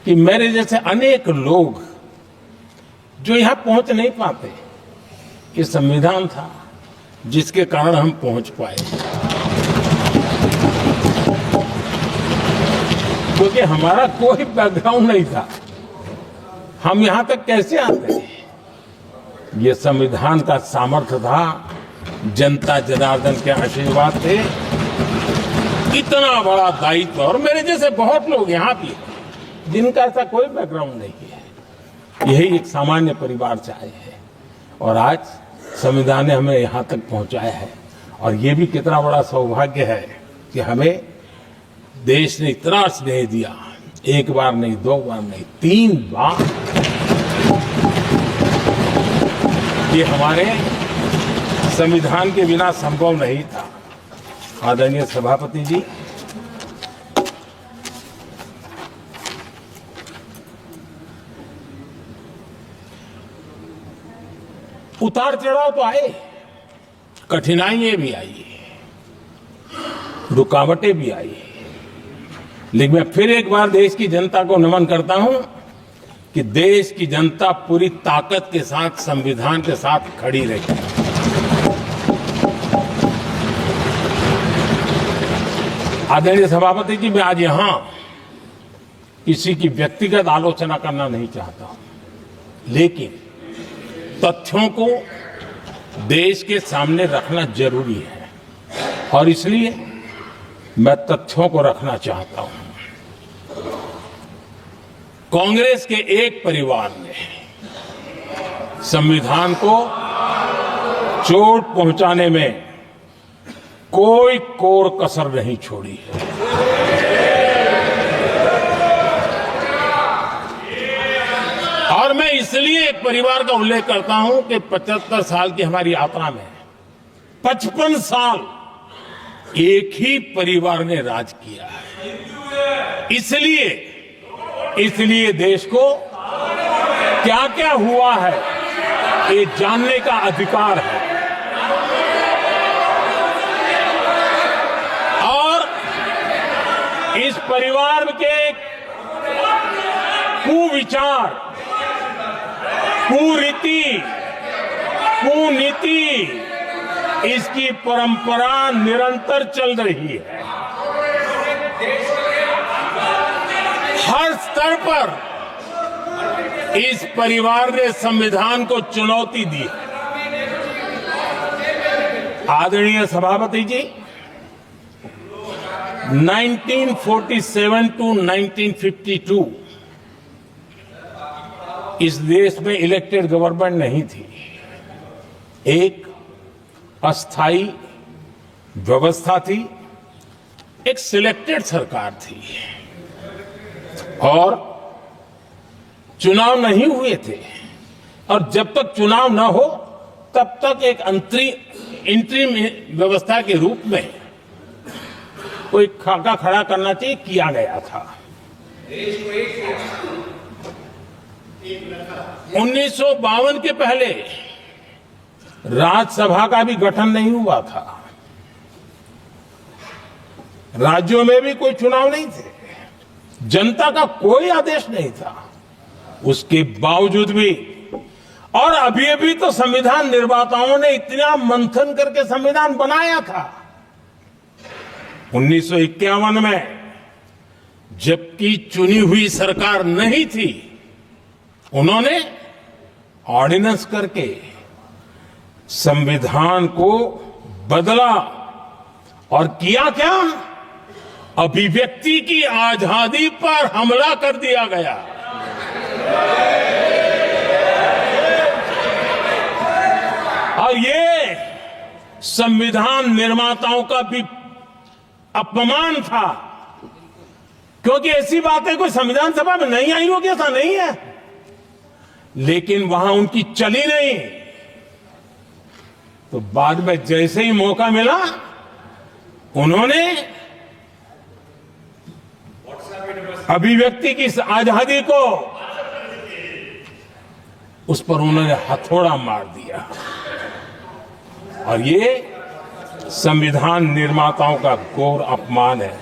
कि मेरे जैसे अनेक लोग जो यहां पहुंच नहीं पाते, ये संविधान था जिसके कारण हम पहुंच पाए। क्योंकि हमारा कोई बैकग्राउंड नहीं था, हम यहां तक कैसे आते हैं? ये संविधान का सामर्थ्य था, जनता जनार्दन के आशीर्वाद थे। इतना बड़ा दायित्व, और मेरे जैसे बहुत लोग यहां भी हैं जिनका ऐसा कोई बैकग्राउंड नहीं है, यही एक सामान्य परिवार से आए हैं, और आज संविधान ने हमें यहां तक पहुंचाया है। और ये भी कितना बड़ा सौभाग्य है कि हमें देश ने इतना स्नेह दिया, एक बार नहीं, 2 बार नहीं, 3 बार। ये हमारे संविधान के बिना संभव नहीं था। आदरणीय सभापति जी, उतार चढ़ाव तो आए, कठिनाइयां भी आई, रुकावटें भी आई, लेकिन मैं फिर एक बार देश की जनता को नमन करता हूं कि देश की जनता पूरी ताकत के साथ संविधान के साथ खड़ी रही। आदरणीय सभापति जी, मैं आज यहां किसी की व्यक्तिगत आलोचना करना नहीं चाहता हूं, लेकिन तथ्यों को देश के सामने रखना जरूरी है, और इसलिए मैं तथ्यों को रखना चाहता हूं। कांग्रेस के एक परिवार ने संविधान को चोट पहुंचाने में कोई कोर कसर नहीं छोड़ी है। और मैं इसलिए एक परिवार का उल्लेख करता हूं कि 75 साल की हमारी यात्रा में 55 साल एक ही परिवार ने राज किया है। इसलिए देश को क्या क्या हुआ है ये जानने का अधिकार है, और इस परिवार के कुविचार, कुरीति, कुनीति, इसकी परंपरा निरंतर चल रही है। हर स्तर पर इस परिवार ने संविधान को चुनौती दी। आदरणीय सभापति जी, 1947 टू 1952 इस देश में इलेक्टेड गवर्नमेंट नहीं थी। एक अस्थाई व्यवस्था थी, एक सिलेक्टेड सरकार थी, और चुनाव नहीं हुए थे। और जब तक चुनाव न हो तब तक एक इंटरिम व्यवस्था के रूप में कोई खाका खड़ा करना चाहिए, किया गया था। 1952 के पहले राज्यसभा का भी गठन नहीं हुआ था, राज्यों में भी कोई चुनाव नहीं थे, जनता का कोई आदेश नहीं था। उसके बावजूद भी, और अभी तो संविधान निर्माताओं ने इतना मंथन करके संविधान बनाया था। 1951 में जबकि चुनी हुई सरकार नहीं थी, उन्होंने ऑर्डिनेंस करके संविधान को बदला, और किया क्या? अभिव्यक्ति की आजादी पर हमला कर दिया गया। और ये संविधान निर्माताओं का भी अपमान था, क्योंकि ऐसी बातें कोई संविधान सभा में नहीं आई होगी, ऐसा नहीं है, लेकिन वहां उनकी चली नहीं। तो बाद में जैसे ही मौका मिला, उन्होंने अभिव्यक्ति की इस आजादी को, उस पर उन्होंने हथौड़ा मार दिया। और ये संविधान निर्माताओं का घोर अपमान है।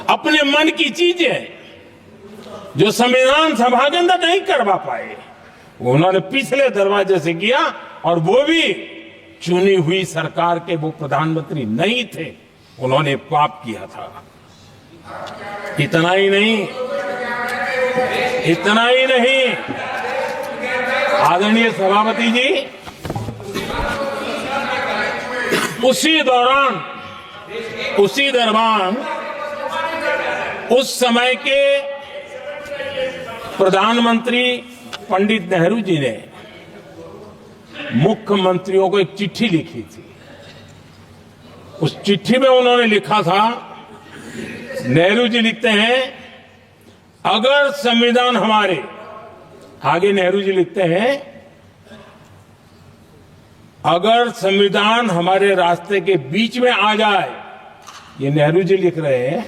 अपने मन की चीजें जो संविधान सभा के अंदर नहीं करवा पाए, उन्होंने पिछले दरवाजे से किया, और वो भी चुनी हुई सरकार के वो प्रधानमंत्री नहीं थे, उन्होंने पाप किया था। इतना ही नहीं, इतना ही नहीं, आदरणीय सभापति जी, उसी दौरान उस समय के प्रधानमंत्री पंडित नेहरू जी ने मुख्यमंत्रियों को एक चिट्ठी लिखी थी। उस चिट्ठी में उन्होंने लिखा था, नेहरू जी लिखते हैं, अगर संविधान हमारे, आगे नेहरू जी लिखते हैं, अगर संविधान हमारे रास्ते के बीच में आ जाए, ये नेहरू जी लिख रहे हैं,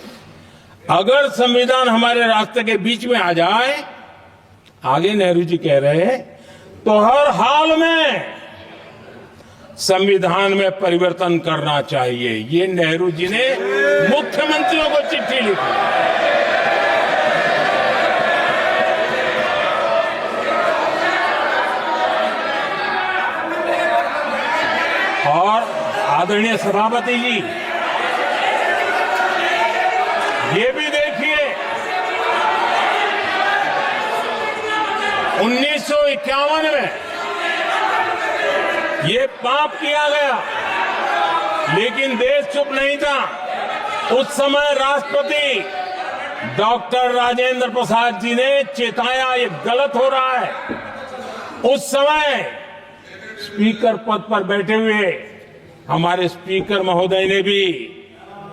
अगर संविधान हमारे रास्ते के बीच में आ जाए, आगे नेहरू जी कह रहे हैं, तो हर हाल में संविधान में परिवर्तन करना चाहिए। ये नेहरू जी ने मुख्यमंत्रियों को चिट्ठी लिखी। और आदरणीय सभापति जी, ये भी देखिए, 1951 में ये पाप किया गया, लेकिन देश चुप नहीं था। उस समय राष्ट्रपति डॉक्टर राजेंद्र प्रसाद जी ने चेताया, ये गलत हो रहा है। उस समय स्पीकर पद पर बैठे हुए हमारे स्पीकर महोदय ने भी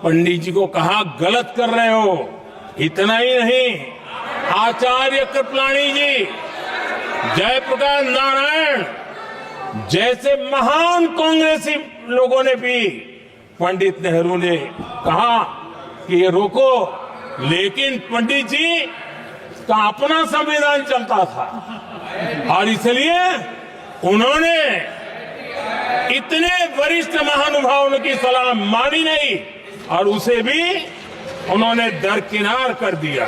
पंडित जी को कहा, गलत कर रहे हो। इतना ही नहीं, आचार्य कृपलानी जी, जयप्रकाश नारायण जैसे महान कांग्रेसी लोगों ने भी पंडित नेहरू ने कहा कि ये रोको, लेकिन पंडित जी का अपना संविधान चलता था और इसलिए उन्होंने इतने वरिष्ठ महानुभावों की सलाह मानी नहीं और उसे भी उन्होंने दरकिनार कर दिया।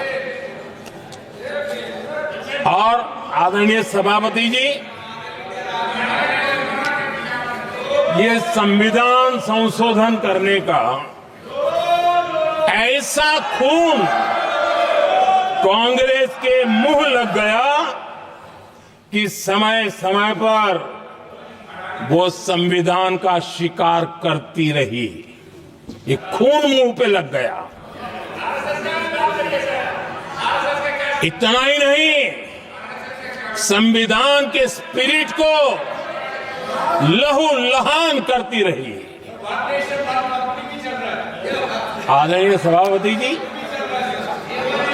और आदरणीय सभापति जी, ये संविधान संशोधन करने का ऐसा खून कांग्रेस के मुंह लग गया कि समय समय पर वो संविधान का शिकार करती रही। ये खून मुंह पे लग गया। इतना ही नहीं, संविधान के स्पिरिट को लहूलुहान करती रही। आदरणीय सभापति जी,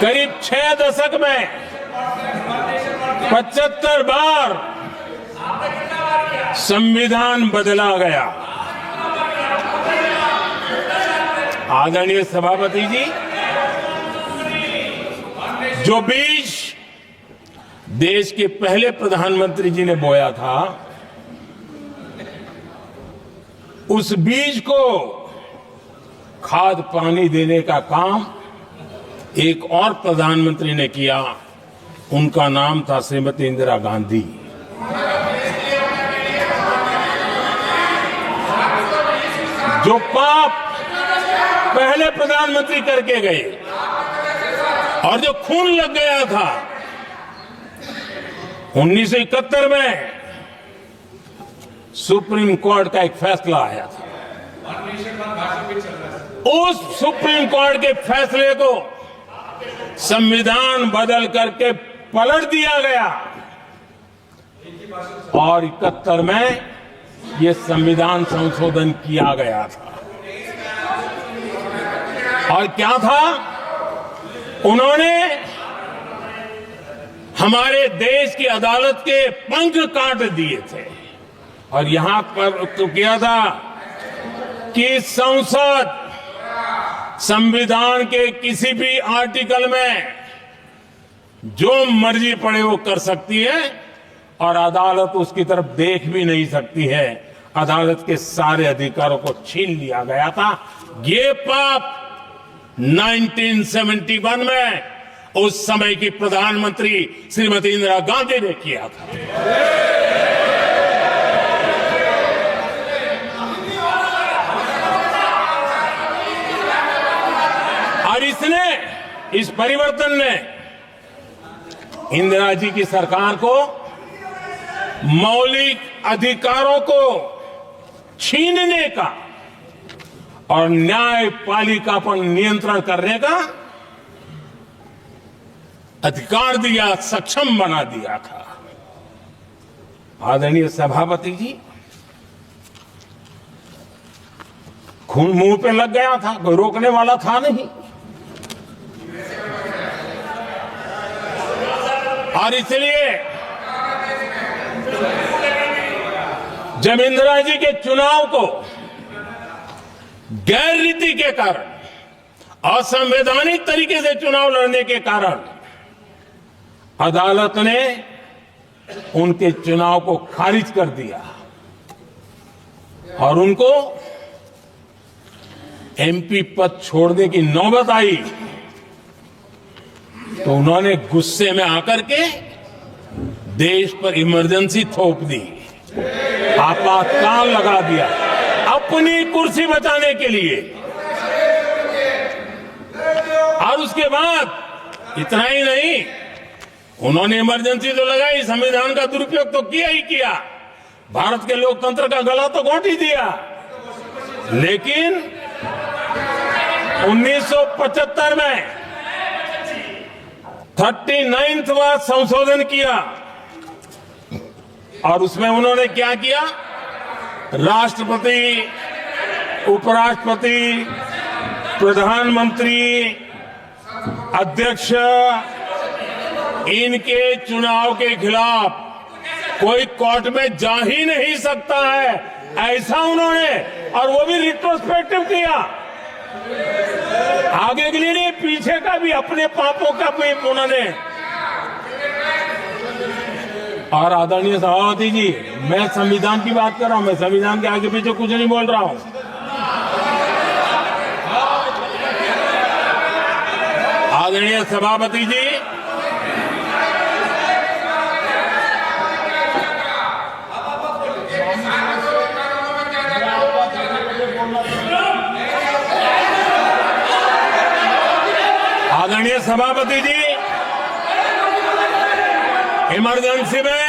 करीब 6 दशक में 75 बार संविधान बदला गया। आदरणीय सभापति जी, जो बीज देश के पहले प्रधानमंत्री जी ने बोया था, उस बीज को खाद पानी देने का काम एक और प्रधानमंत्री ने किया। उनका नाम था श्रीमती इंदिरा गांधी। जो पाप पहले प्रधानमंत्री करके गए और जो खून लग गया था 1971 में, सुप्रीम कोर्ट का एक फैसला आया था। उस सुप्रीम कोर्ट के फैसले को संविधान बदल करके पलट दिया गया और 71 में ये संविधान संशोधन किया गया था। और क्या था, उन्होंने हमारे देश की अदालत के पंख काट दिए थे और यहां पर तो किया था कि संसद संविधान के किसी भी आर्टिकल में जो मर्जी पड़े वो कर सकती है और अदालत उसकी तरफ देख भी नहीं सकती है। अदालत के सारे अधिकारों को छीन लिया गया था। ये पाप 1971 में उस समय की प्रधानमंत्री श्रीमती इंदिरा गांधी ने किया था। और इस परिवर्तन ने इंदिरा जी की सरकार को मौलिक अधिकारों को छीनने का और न्यायपालिका पर नियंत्रण करने का अधिकार दिया, सक्षम बना दिया था। आदरणीय सभापति जी, खून मुंह पे लग गया था, कोई रोकने वाला था नहीं। और इसलिए जब इंदिरा जी के चुनाव को गैर रीति के कारण, असंवैधानिक तरीके से चुनाव लड़ने के कारण अदालत ने उनके चुनाव को खारिज कर दिया और उनको एमपी पद छोड़ने की नौबत आई, तो उन्होंने गुस्से में आकर के देश पर इमरजेंसी थोप दी, आपातकाल लगा दिया अपनी कुर्सी बचाने के लिए। और उसके बाद इतना ही नहीं, उन्होंने इमरजेंसी तो लगाई, संविधान का दुरुपयोग तो किया ही किया, भारत के लोकतंत्र का गला तो घोंट ही दिया। लेकिन 1975 में 39वां संशोधन किया और उसमें उन्होंने क्या किया, राष्ट्रपति, उपराष्ट्रपति, प्रधानमंत्री, अध्यक्ष, इनके चुनाव के खिलाफ कोई कोर्ट में जा ही नहीं सकता है, ऐसा उन्होंने, और वो भी रिट्रोस्पेक्टिव किया, आगे के लिए नहीं, पीछे का भी, अपने पापों का भी उन्होंने। और आदरणीय सभापति जी, मैं संविधान की बात कर रहा हूं, मैं संविधान के आगे पीछे कुछ नहीं बोल रहा हूं। आदरणीय सभापति जी, आदरणीय सभापति जी, इमरजेंसी में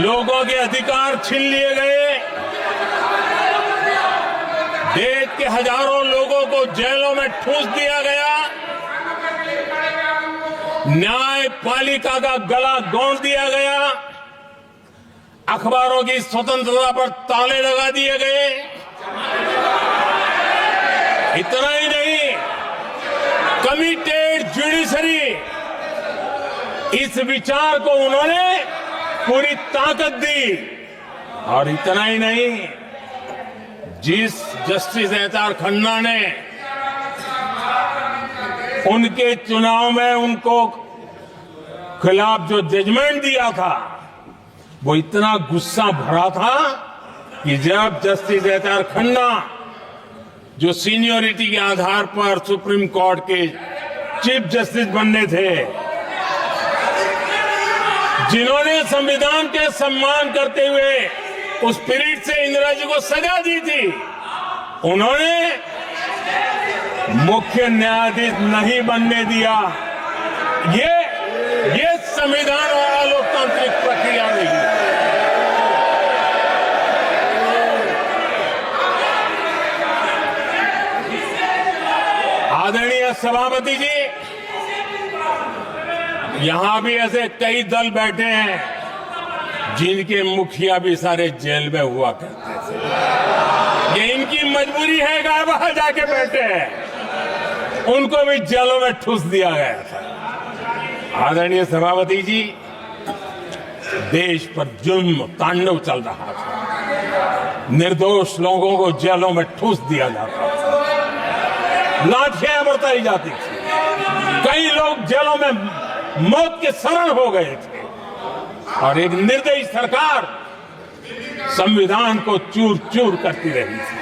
लोगों के अधिकार छीन लिए गए, देश के हजारों लोगों को जेलों में ठूंस दिया गया, न्यायपालिका का गला घोंट दिया गया, अखबारों की स्वतंत्रता पर ताले लगा दिए गए। इतना ही नहीं, कमिटेड जुडिशरी, इस विचार को उन्होंने पूरी ताकत दी। और इतना ही नहीं, जिस जस्टिस एच.आर. खन्ना ने उनके चुनाव में उनको खिलाफ जो जजमेंट दिया था, वो इतना गुस्सा भरा था कि जब जस्टिस एच.आर. खन्ना, जो सीनियरिटी के आधार पर सुप्रीम कोर्ट के चीफ जस्टिस बनने थे, जिन्होंने संविधान के सम्मान करते हुए उस स्पिरिट से इंदिरा जी को सजा दी थी, उन्होंने मुख्य न्यायाधीश नहीं बनने दिया। ये संविधान और लोकतांत्रिक प्रक्रिया नहीं। आदरणीय सभापति जी, यहां भी ऐसे कई दल बैठे हैं जिनके मुखिया भी सारे जेल में हुआ करते थे। ये इनकी मजबूरी है कि वहां जाके बैठे हैं, उनको भी जेलों में ठूस दिया गया था। आदरणीय सभापति जी, देश पर जुल्म तांडव चल रहा था, निर्दोष लोगों को जेलों में ठूस दिया जाता था, लाठियां बरताई जाती थी, कई लोग जेलों में मौत के शरण हो गए थे, और एक निर्दयी सरकार संविधान को चूर चूर करती रही थी।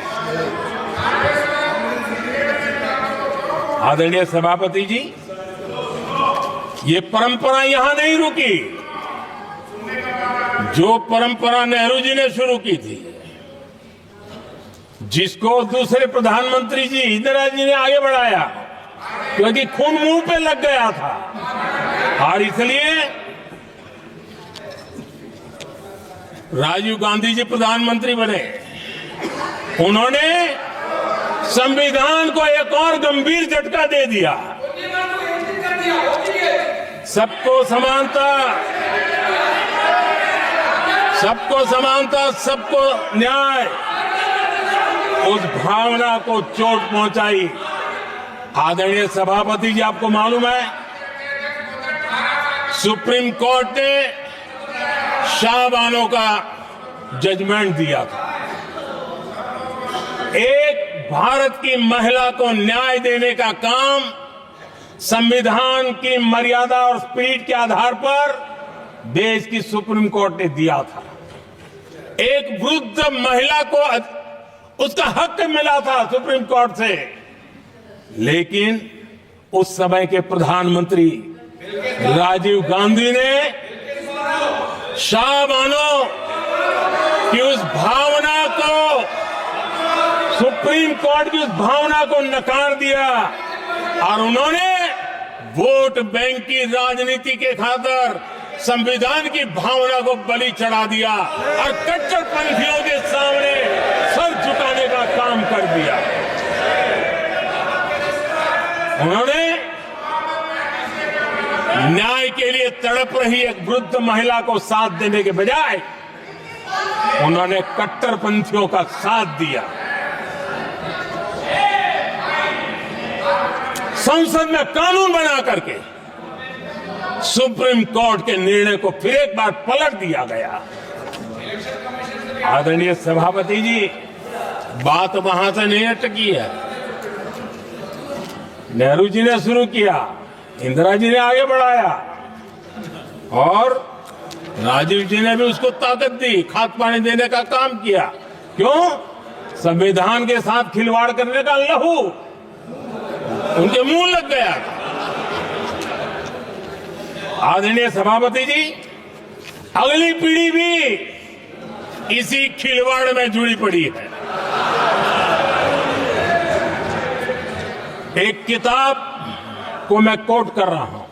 आदरणीय सभापति जी, ये परंपरा यहां नहीं रुकी। जो परंपरा नेहरू जी ने शुरू की थी, जिसको दूसरे प्रधानमंत्री जी इंदिरा जी ने आगे बढ़ाया, क्योंकि खून मुंह पे लग गया था, और इसलिए राजीव गांधी जी प्रधानमंत्री बने, उन्होंने संविधान को एक और गंभीर झटका दे दिया। सबको समानता, सबको न्याय, उस भावना को चोट पहुंचाई। आदरणीय सभापति जी, आपको मालूम है सुप्रीम कोर्ट ने शाहबानो का जजमेंट दिया था। एक भारत की महिला को न्याय देने का काम संविधान की मर्यादा और स्पिरिट के आधार पर देश की सुप्रीम कोर्ट ने दिया था। एक वृद्ध महिला को उसका हक मिला था सुप्रीम कोर्ट से, लेकिन उस समय के प्रधानमंत्री राजीव गांधी ने शाहबानो की उस भावना को, सुप्रीम कोर्ट की उस भावना को नकार दिया और उन्होंने वोट बैंक की राजनीति के खातिर संविधान की भावना को बलि चढ़ा दिया और कट्टरपंथियों के सामने सर झुकाने का काम कर दिया। उन्होंने न्याय के लिए तड़प रही एक वृद्ध महिला को साथ देने के बजाय उन्होंने कट्टरपंथियों का साथ दिया। संसद में कानून बना करके सुप्रीम कोर्ट के निर्णय को फिर एक बार पलट दिया गया। आदरणीय सभापति जी, बात वहां से नहीं अटकी है। नेहरू जी ने शुरू किया, इंदिरा जी ने आगे बढ़ाया और राजीव जी ने भी उसको ताकत दी, खाद पानी देने का काम किया। क्यों? संविधान के साथ खिलवाड़ करने का लहू उनके मुंह लग गया। आदरणीय सभापति जी, अगली पीढ़ी भी इसी खिलवाड़ में जुड़ी पड़ी है। एक किताब को मैं कोट कर रहा हूं,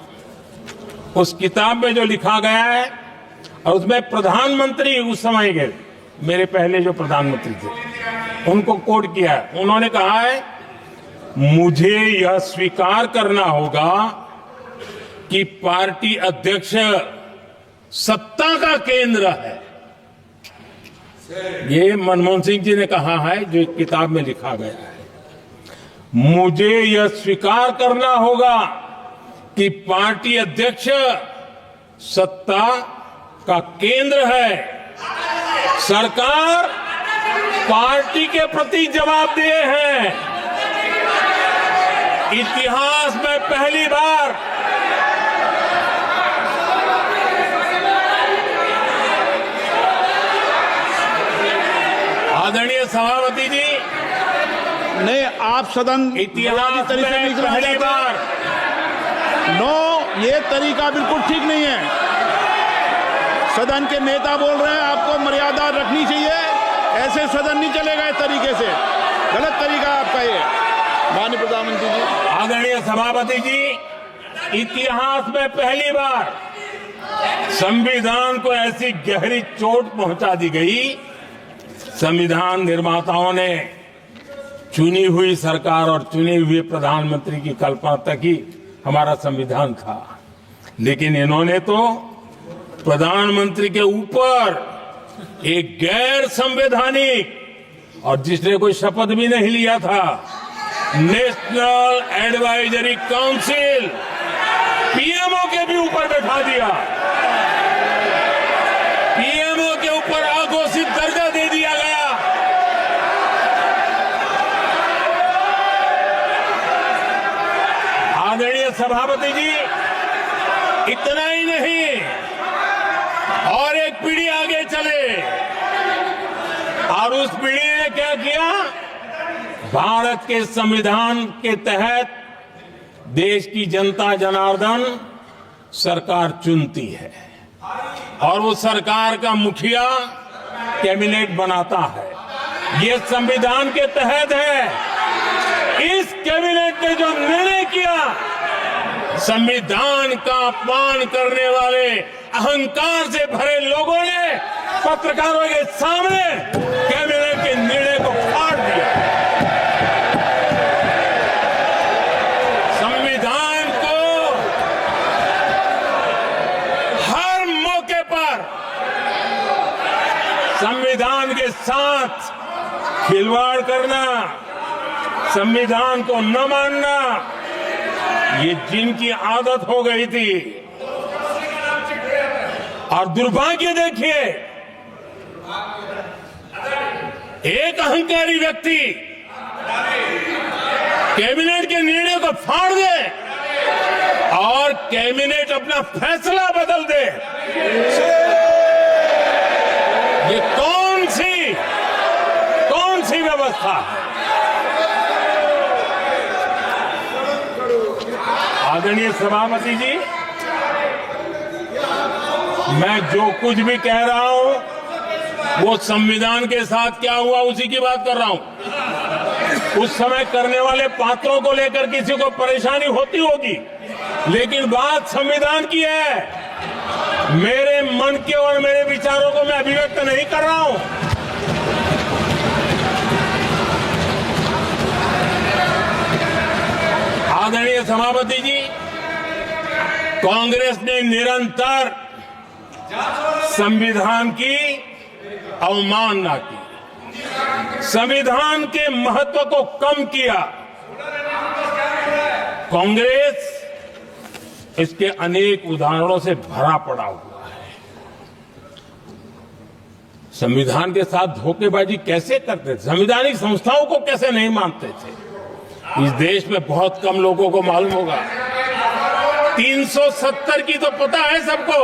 उस किताब में जो लिखा गया है और उसमें प्रधानमंत्री उस समय के मेरे पहले जो प्रधानमंत्री थे उनको कोट किया है। उन्होंने कहा है, मुझे यह स्वीकार करना होगा कि पार्टी अध्यक्ष सत्ता का केंद्र है। ये मनमोहन सिंह जी ने कहा है, जो किताब में लिखा गया है। मुझे यह स्वीकार करना होगा कि पार्टी अध्यक्ष सत्ता का केंद्र है। सरकार पार्टी के प्रति जवाबदेह है। इतिहास में पहली बार आदरणीय सभापति जी, नहीं, आप सदन इतिहास तरीके से में पहली बार नो, ये तरीका बिल्कुल ठीक नहीं है। सदन के नेता बोल रहे हैं, आपको मर्यादा रखनी चाहिए। ऐसे सदन नहीं चलेगा इस तरीके से, गलत तरीका आपका ये। माननीय प्रधानमंत्री जी, आदरणीय सभापति जी, इतिहास में पहली बार संविधान को ऐसी गहरी चोट पहुंचा दी गई। संविधान निर्माताओं ने चुनी हुई सरकार और चुने हुए प्रधानमंत्री की कल्पना तक ही हमारा संविधान था, लेकिन इन्होंने तो प्रधानमंत्री के ऊपर एक गैर संवैधानिक, और जिसने कोई शपथ भी नहीं लिया था, नेशनल एडवाइजरी काउंसिल पीएमओ के भी ऊपर बैठा दिया। पीएमओ के ऊपर अघोषित दर्जा दे दिया गया। आदरणीय सभापति जी, इतना ही नहीं, और एक पीढ़ी आगे चले और उस पीढ़ी ने क्या किया? भारत के संविधान के तहत देश की जनता जनार्दन सरकार चुनती है और वो सरकार का मुखिया कैबिनेट बनाता है। ये संविधान के तहत है। इस कैबिनेट ने जो निर्णय किया, संविधान का अपमान करने वाले अहंकार से भरे लोगों ने पत्रकारों के सामने कैबिनेट के निर्णय को फाड़ दिया। संविधान को हर मौके पर संविधान के साथ खिलवाड़ करना, संविधान को न मानना, ये जिनकी आदत हो गई थी। और दुर्भाग्य देखिए, एक अहंकारी व्यक्ति कैबिनेट के निर्णय को फाड़ दे और कैबिनेट अपना फैसला बदल दे। ये कौन सी व्यवस्था है? आदरणीय सभापति जी, मैं जो कुछ भी कह रहा हूं वो संविधान के साथ क्या हुआ उसी की बात कर रहा हूं। उस समय करने वाले पात्रों को लेकर किसी को परेशानी होती होगी, लेकिन बात संविधान की है। मेरे मन के और मेरे विचारों को मैं अभिव्यक्त नहीं कर रहा हूं। आदरणीय सभापति जी, कांग्रेस ने निरंतर संविधान की अवमानना की, संविधान के महत्व को कम किया। कांग्रेस इसके अनेक उदाहरणों से भरा पड़ा हुआ है। संविधान के साथ धोखेबाजी कैसे करते थे, संवैधानिक संस्थाओं को कैसे नहीं मानते थे, इस देश में बहुत कम लोगों को मालूम होगा। 370 की तो पता है सबको,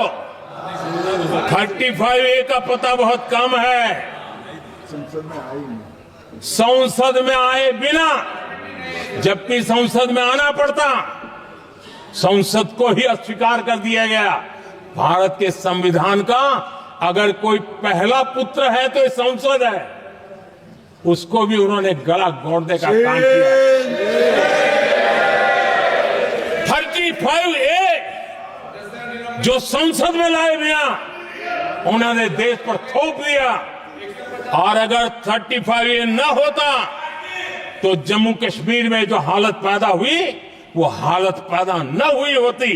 35A का पता बहुत कम है। संसद में आए बिना, जबकि संसद में आना पड़ता, संसद को ही अस्वीकार कर दिया गया। भारत के संविधान का अगर कोई पहला पुत्र है तो ये संसद है, उसको भी उन्होंने गला घोटने का काम किया। 35A जो संसद में लाए बिना उन्होंने देश पर थोप दिया, और अगर 35A न होता तो जम्मू कश्मीर में जो हालत पैदा हुई वो हालत पैदा न हुई होती।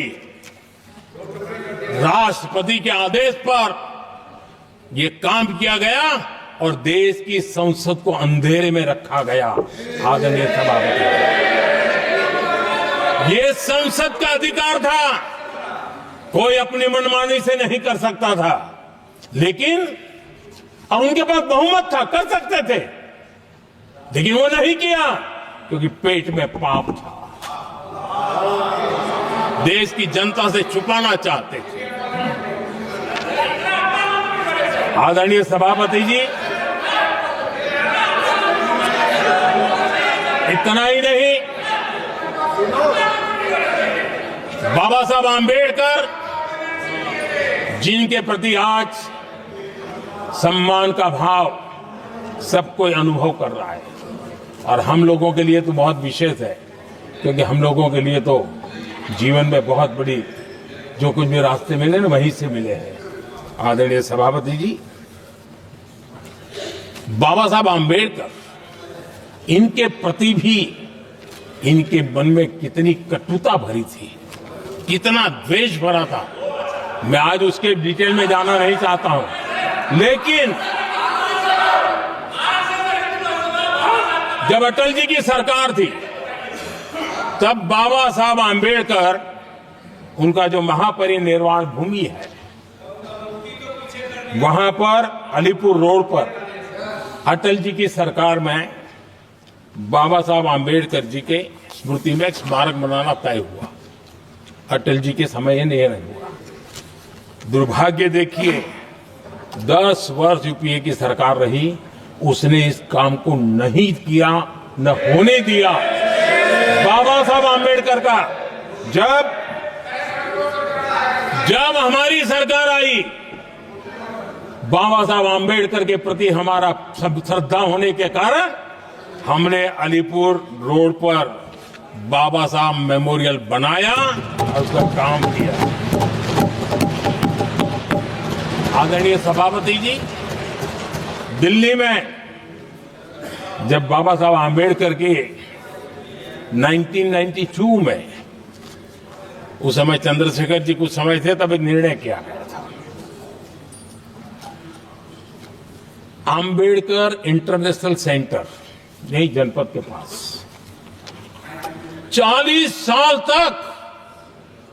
राष्ट्रपति के आदेश पर यह काम किया गया और देश की संसद को अंधेरे में रखा गया। आदरणीय सभापति, ये संसद का अधिकार था, कोई अपनी मनमानी से नहीं कर सकता था, लेकिन और उनके पास बहुमत था, कर सकते थे, लेकिन वो नहीं किया क्योंकि पेट में पाप था, देश की जनता से छुपाना चाहते थे। आदरणीय सभापति जी, इतना ही नहीं, बाबा साहब आंबेडकर जिनके प्रति आज सम्मान का भाव सब कोई अनुभव कर रहा है, और हम लोगों के लिए तो बहुत विशेष है, क्योंकि हम लोगों के लिए तो जीवन में बहुत बड़ी जो कुछ भी रास्ते मिले ना वहीं से मिले हैं। आदरणीय सभापति जी, बाबा साहब आंबेडकर, इनके प्रति भी इनके मन में कितनी कटुता भरी थी, कितना द्वेष भरा था, मैं आज उसके डिटेल में जाना नहीं चाहता हूं, लेकिन जब अटल जी की सरकार थी तब बाबा साहब आंबेडकर, उनका जो महापरिनिर्वाण भूमि है वहां पर अलीपुर रोड पर अटल जी की सरकार में बाबा साहब आंबेडकर जी के स्मृति में एक स्मारक बनाना तय हुआ। अटल जी के समय यह नहीं हुआ। दुर्भाग्य देखिए, 10 वर्ष यूपीए की सरकार रही, उसने इस काम को नहीं किया, न होने दिया। बाबा साहब आंबेडकर का जब हमारी सरकार आई, बाबा साहब आंबेडकर के प्रति हमारा श्रद्धा होने के कारण हमने अलीपुर रोड पर बाबा साहब मेमोरियल बनाया और उसका काम किया। आदरणीय सभापति जी, दिल्ली में जब बाबा साहब आम्बेडकर के 1992 में, उस समय चंद्रशेखर जी कुछ समय थे, तब एक निर्णय किया गया था, आम्बेडकर इंटरनेशनल सेंटर, यही जनपद के पास 40 साल तक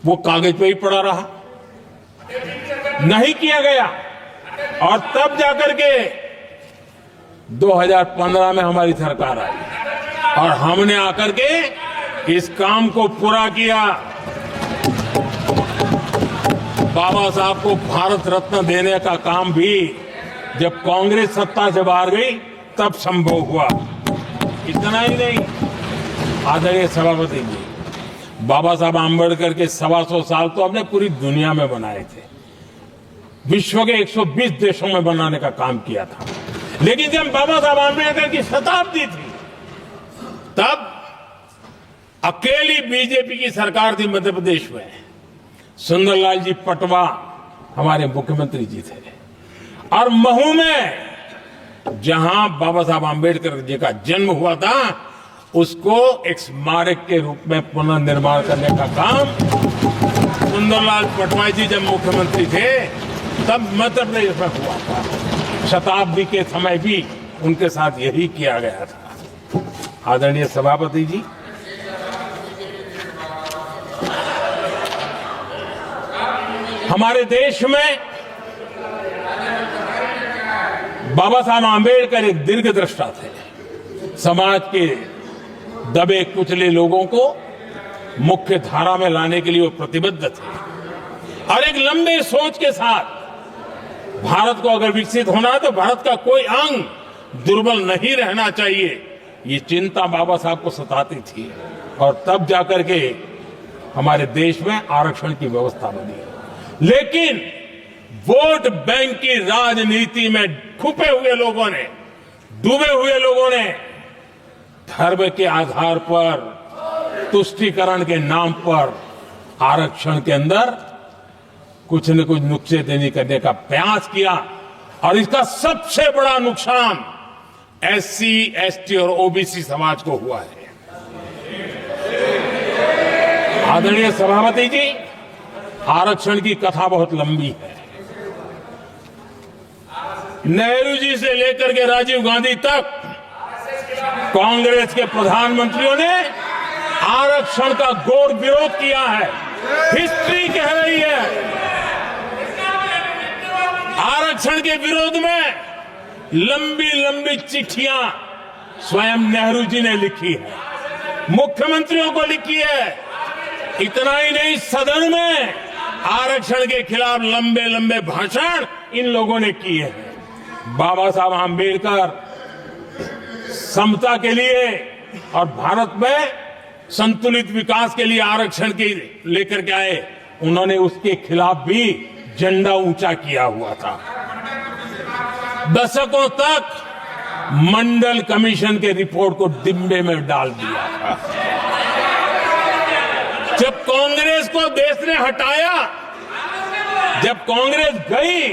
वो कागज पे ही पड़ा रहा, नहीं किया गया। और तब जाकर के 2015 में हमारी सरकार आई और हमने आकर के इस काम को पूरा किया। बाबा साहब को भारत रत्न देने का काम भी जब कांग्रेस सत्ता से बाहर गई तब संभव हुआ। इतना ही नहीं, आदरणीय सभापति जी, बाबा साहब आम्बेडकर के 125 साल तो हमने पूरी दुनिया में बनाए थे, विश्व के 120 देशों में बनाने का काम किया था। लेकिन जब बाबा साहब आम्बेडकर की शताब्दी थी, तब अकेली बीजेपी की सरकार थी मध्य प्रदेश में। सुंदरलाल जी पटवा हमारे मुख्यमंत्री जी थे, और महू में जहां बाबा साहब आम्बेडकर जी का जन्म हुआ था, उसको एक स्मारक के रूप में पुनर्निर्माण करने का काम सुंदरलाल पटवा जी जब मुख्यमंत्री थे तब मध्य प्रदेश में हुआ था। शताब्दी के समय भी उनके साथ यही किया गया था। आदरणीय सभापति जी, हमारे देश में बाबा साहब आम्बेडकर एक दीर्घदृष्टा थे। समाज के दबे कुचले लोगों को मुख्य धारा में लाने के लिए वो प्रतिबद्ध थे, और एक लंबे सोच के साथ भारत को अगर विकसित होना है तो भारत का कोई अंग दुर्बल नहीं रहना चाहिए, ये चिंता बाबा साहब को सताती थी। और तब जाकर के हमारे देश में आरक्षण की व्यवस्था बनी। लेकिन वोट बैंक की राजनीति में छुपे हुए लोगों ने, डूबे हुए लोगों ने धर्म के आधार पर, तुष्टीकरण के नाम पर आरक्षण के अंदर कुछ न कुछ नुक्सेदेनी करने का प्रयास किया, और इसका सबसे बड़ा नुकसान एससी, एसटी और ओबीसी समाज को हुआ है। आदरणीय सभापति जी, आरक्षण की कथा बहुत लंबी है। नेहरू जी से लेकर के राजीव गांधी तक कांग्रेस के प्रधानमंत्रियों ने आरक्षण का घोर विरोध किया है। हिस्ट्री कह रही है, आरक्षण के विरोध में लंबी लंबी चिट्ठियां स्वयं नेहरू जी ने लिखी है, मुख्यमंत्रियों को लिखी है। इतना ही नहीं, सदन में आरक्षण के खिलाफ लंबे लंबे भाषण इन लोगों ने किए हैं। बाबा साहब आम्बेडकर समता के लिए और भारत में संतुलित विकास के लिए आरक्षण के लेकर के आए, उन्होंने उसके खिलाफ भी झंडा ऊंचा किया हुआ था। दशकों तक मंडल कमीशन के रिपोर्ट को डिब्बे में डाल दिया था। जब कांग्रेस को देश ने हटाया, जब कांग्रेस गई,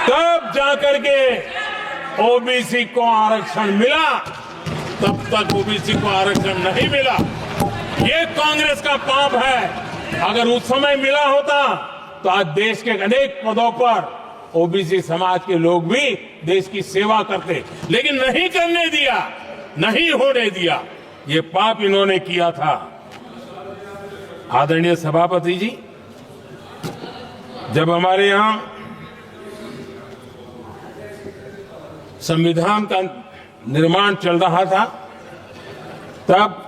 तब जाकर के ओबीसी को आरक्षण मिला, तब तक ओबीसी को आरक्षण नहीं मिला। ये कांग्रेस का पाप है। अगर उस समय मिला होता तो आज देश के अनेक पदों पर ओबीसी समाज के लोग भी देश की सेवा करते, लेकिन नहीं करने दिया, नहीं होने दिया। ये पाप इन्होंने किया था। आदरणीय सभापति जी, जब हमारे यहां संविधान का निर्माण चल रहा था, तब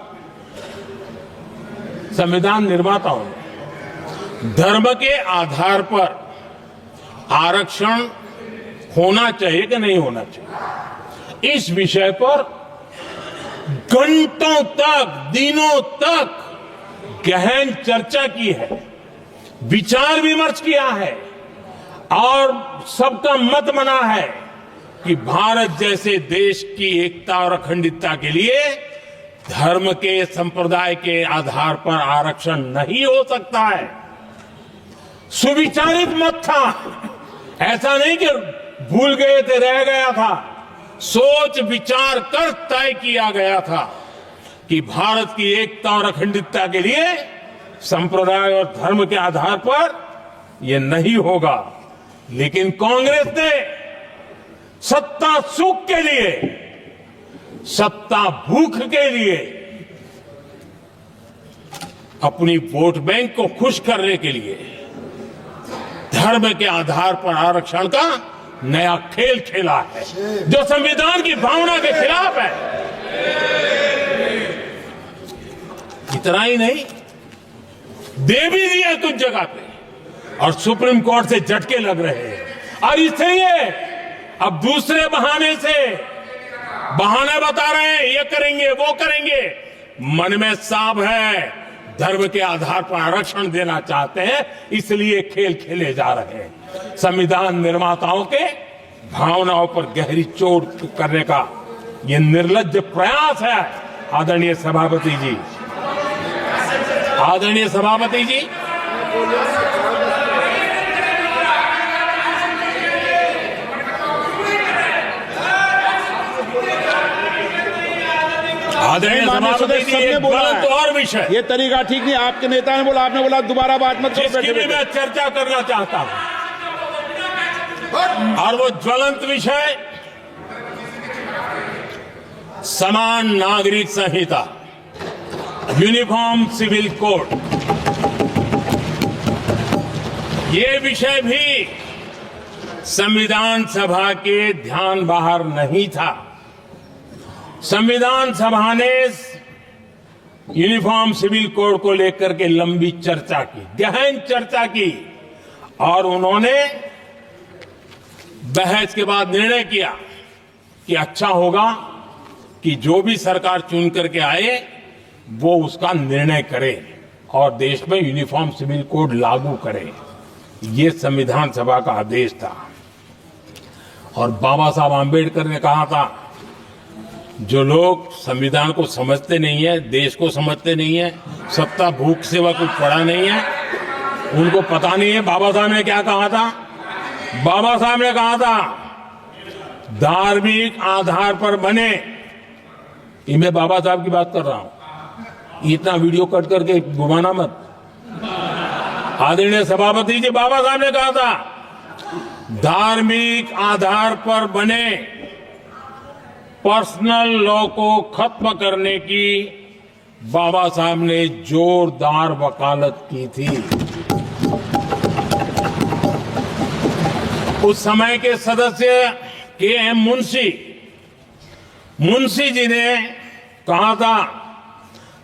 संविधान निर्माताओं ने धर्म के आधार पर आरक्षण होना चाहिए कि नहीं होना चाहिए, इस विषय पर घंटों तक, दिनों तक गहन चर्चा की है, विचार विमर्श किया है और सबका मत बना है। कि भारत जैसे देश की एकता और अखंडता के लिए धर्म के संप्रदाय के आधार पर आरक्षण नहीं हो सकता है। सुविचारित मत था, ऐसा नहीं कि भूल गए थे, रह गया था। सोच विचार कर तय किया गया था कि भारत की एकता और अखंडता के लिए संप्रदाय और धर्म के आधार पर यह नहीं होगा। लेकिन कांग्रेस ने सत्ता सुख के लिए, सत्ता भूख के लिए, अपनी वोट बैंक को खुश करने के लिए धर्म के आधार पर आरक्षण का नया खेल खेला है, जो संविधान की भावना के खिलाफ है। इतना ही नहीं, दे भी दिया कुछ जगह पे, और सुप्रीम कोर्ट से झटके लग रहे हैं। और इसलिए अब दूसरे बहाने से बहाने बता रहे हैं, ये करेंगे वो करेंगे। मन में साफ है, धर्म के आधार पर आरक्षण देना चाहते हैं, इसलिए खेल खेले जा रहे हैं। संविधान निर्माताओं के भावनाओं पर गहरी चोट करने का ये निर्लज्ज प्रयास है। आदरणीय सभापति जी, आदरणीय सभापति जी, आदरणीय सभापति जी, एक ज्वलंत और विषय, ये तरीका ठीक नहीं। आपके नेता ने बोला, आपने बोला दोबारा बात मत करो। इसकी भी मैं चर्चा करना चाहता हूं, और वो ज्वलंत विषय समान नागरिक संहिता, यूनिफॉर्म सिविल कोड। ये विषय भी संविधान सभा के ध्यान बाहर नहीं था। संविधान सभा ने यूनिफॉर्म सिविल कोड को लेकर के लंबी चर्चा की, गहन चर्चा की, और उन्होंने बहस के बाद निर्णय किया कि अच्छा होगा कि जो भी सरकार चुन करके आए वो उसका निर्णय करे और देश में यूनिफॉर्म सिविल कोड लागू करे। ये संविधान सभा का आदेश था। और बाबा साहब आंबेडकर ने कहा था, जो लोग संविधान को समझते नहीं है, देश को समझते नहीं है, सत्ता भूख सेवा कुछ पड़ा नहीं है, उनको पता नहीं है बाबा साहब ने क्या कहा था। बाबा साहब ने कहा था, धार्मिक आधार पर बने, ये मैं बाबा साहब की बात कर रहा हूं, इतना वीडियो कट करके घुमाना मत। आदरणीय सभापति जी, बाबा साहब ने कहा था, धार्मिक आधार पर बने पर्सनल लॉ को खत्म करने की बाबा साहब ने जोरदार वकालत की थी। उस समय के सदस्य के.एम. मुंशी जी ने कहा था,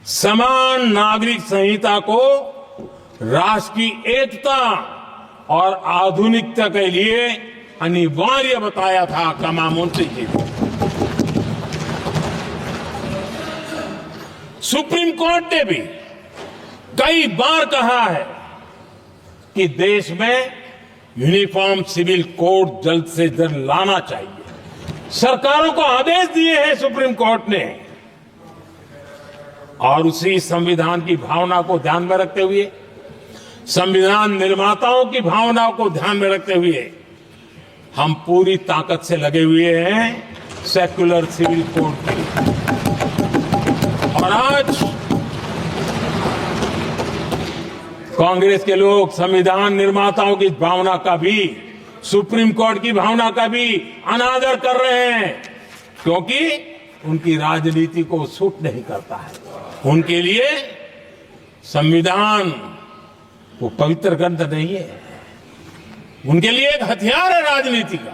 समान नागरिक संहिता को राष्ट्र की एकता और आधुनिकता के लिए अनिवार्य बताया था। कमा मुंशी जी ने। सुप्रीम कोर्ट ने भी कई बार कहा है कि देश में यूनिफॉर्म सिविल कोड जल्द से जल्द लाना चाहिए। सरकारों को आदेश दिए हैं सुप्रीम कोर्ट ने, और उसी संविधान की भावना को ध्यान में रखते हुए, संविधान निर्माताओं की भावनाओं को ध्यान में रखते हुए हम पूरी ताकत से लगे हुए हैं सेक्युलर सिविल कोड की। और आज कांग्रेस के लोग संविधान निर्माताओं की भावना का भी, सुप्रीम कोर्ट की भावना का भी अनादर कर रहे हैं, क्योंकि उनकी राजनीति को सूट नहीं करता है। उनके लिए संविधान वो पवित्र ग्रंथ नहीं है, उनके लिए एक हथियार है राजनीति का।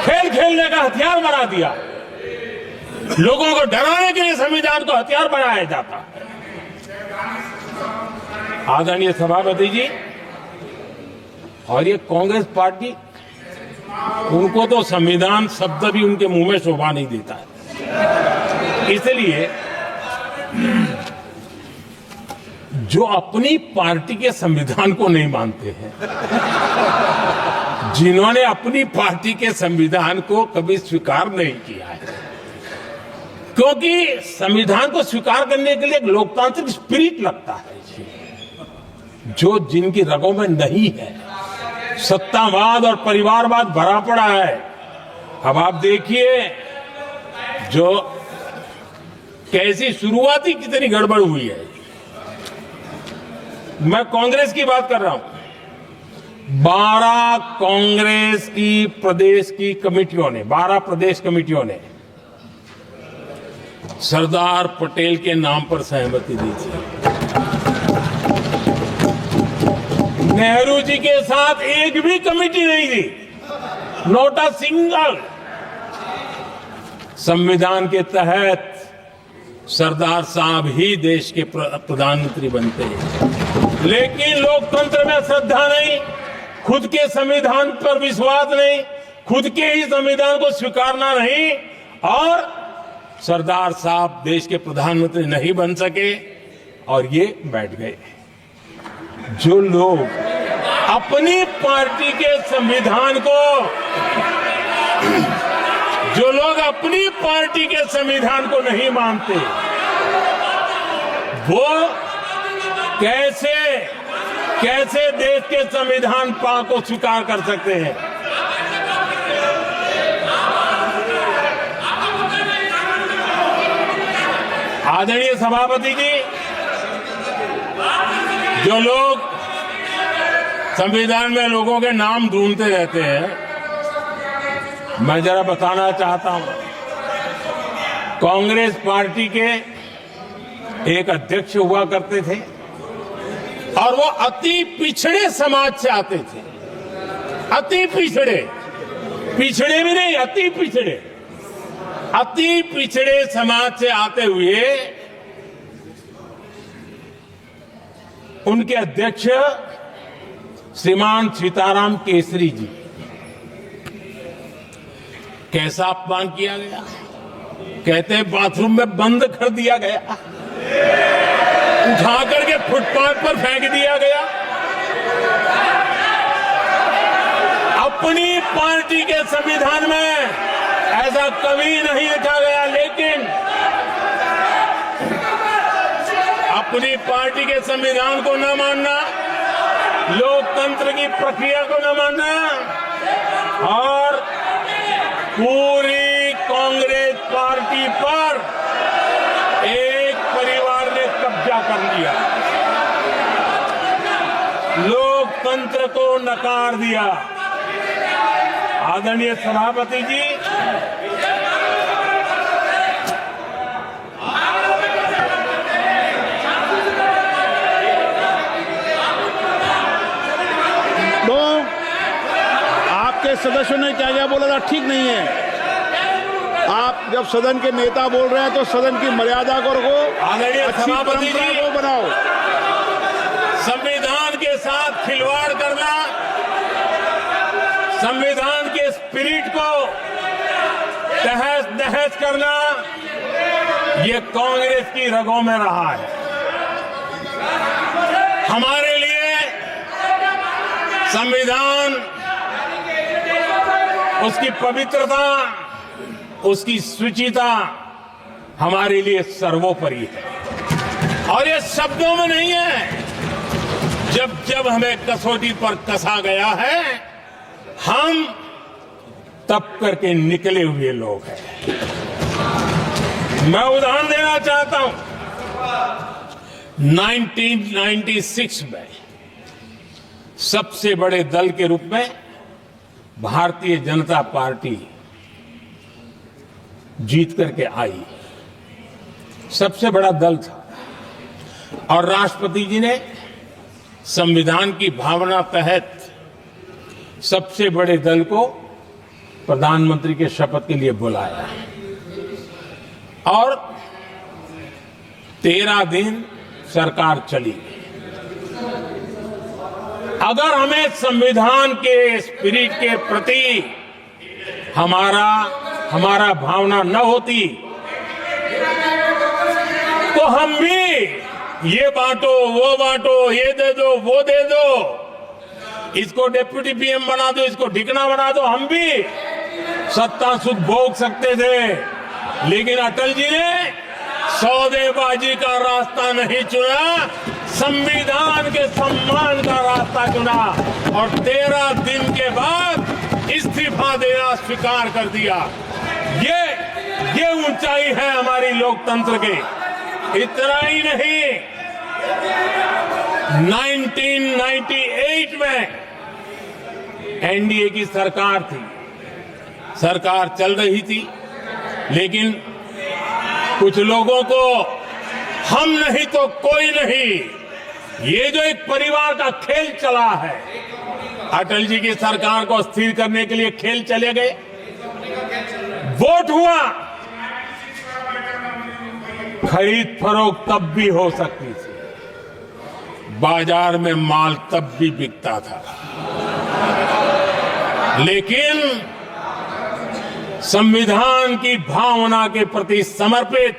खेल खेलने का हथियार बना दिया। लोगों को डराने के लिए संविधान को हथियार बनाया जाता है। आदरणीय सभापति जी, और ये कांग्रेस पार्टी, उनको तो संविधान शब्द भी उनके मुंह में शोभा नहीं देता है। इसलिए जो अपनी पार्टी के संविधान को नहीं मानते हैं, जिन्होंने अपनी पार्टी के संविधान को कभी स्वीकार नहीं किया है, क्योंकि संविधान को स्वीकार करने के लिए एक लोकतांत्रिक स्पिरिट लगता है जो जिनकी रगों में नहीं है। सत्तावाद और परिवारवाद भरा पड़ा है। अब आप देखिए जो कैसी शुरुआती कितनी गड़बड़ हुई है। मैं कांग्रेस की बात कर रहा हूं। 12 कांग्रेस की प्रदेश की कमेटियों ने, 12 प्रदेश कमेटियों ने सरदार पटेल के नाम पर सहमति दी थी। नेहरू जी के साथ एक भी कमेटी नहीं थी, नॉट अ सिंगल। संविधान के तहत सरदार साहब ही देश के प्रधानमंत्री बनते हैं, लेकिन लोकतंत्र में श्रद्धा नहीं, खुद के संविधान पर विश्वास नहीं, खुद के ही संविधान को स्वीकारना नहीं, और सरदार साहब देश के प्रधानमंत्री नहीं बन सके और ये बैठ गए। जो लोग अपनी पार्टी के संविधान को, जो लोग अपनी पार्टी के संविधान को नहीं मानते, वो कैसे देश के संविधान को स्वीकार कर सकते हैं। आदरणीय सभापति जी, जो लोग संविधान में लोगों के नाम ढूंढते रहते हैं, मैं जरा बताना चाहता हूं। कांग्रेस पार्टी के एक अध्यक्ष हुआ करते थे और वो अति पिछड़े समाज से आते थे। अति पिछड़े, पिछड़े भी नहीं, अति पिछड़े, अति पिछड़े समाज से आते हुए उनके अध्यक्ष श्रीमान सीताराम केसरी जी, कैसा अपमान किया गया। कहते हैं बाथरूम में बंद कर दिया गया, उठा करके फुटपाथ पर फेंक दिया गया। अपनी पार्टी के संविधान में ऐसा कभी नहीं लिखा गया, लेकिन अपनी पार्टी के संविधान को न मानना, लोकतंत्र की प्रक्रिया को न मानना, और पूरी कांग्रेस पार्टी पर एक परिवार ने कब्जा कर लिया, लोकतंत्र को नकार दिया। आदरणीय सभापति जी, तो आपके सदस्यों ने क्या क्या बोला था ठीक नहीं है। आप जब सदन के नेता बोल रहे हैं तो सदन की मर्यादा को रखो, आदरणीय अच्छी सभापति परंपरा जी, को बनाओ। संविधान के साथ खिलवाड़ करना, संविधान के स्पिरिट को तहस नहस करना, ये कांग्रेस की रगों में रहा है। हमारे लिए संविधान, उसकी पवित्रता, उसकी शुचिता हमारे लिए सर्वोपरि है। और ये शब्दों में नहीं है, जब जब हमें कसौटी पर कसा गया है, हम तप करके निकले हुए लोग हैं। मैं उदाहरण देना चाहता हूं। 1996 में सबसे बड़े दल के रूप में भारतीय जनता पार्टी जीत करके आई, सबसे बड़ा दल था, और राष्ट्रपति जी ने संविधान की भावना तहत सबसे बड़े दल को प्रधानमंत्री के शपथ के लिए बुलाया, और 13 दिन सरकार चली। अगर हमें संविधान के स्पिरिट के प्रति हमारा भावना न होती तो हम भी ये बांटो, वो बांटो, ये दे दो, वो दे दो, इसको डिप्टी पीएम बना दो, इसको ढिकना बना दो, हम भी सत्ता सुख भोग सकते थे। लेकिन अटल जी ने सौदेबाजी का रास्ता नहीं चुना, संविधान के सम्मान का रास्ता चुना और 13 दिन के बाद इस्तीफा देना स्वीकार कर दिया। ये ऊंचाई है हमारी लोकतंत्र के। इतना ही नहीं, 1998 में एनडीए की सरकार थी, सरकार चल रही थी, लेकिन कुछ लोगों को हम नहीं तो कोई नहीं, ये जो एक परिवार का खेल चला है, अटल जी की सरकार को अस्थिर करने के लिए खेल चले गए। वोट हुआ, खरीद फरोख्त तब भी हो सकती थी, बाजार में माल तब भी बिकता था, लेकिन संविधान की भावना के प्रति समर्पित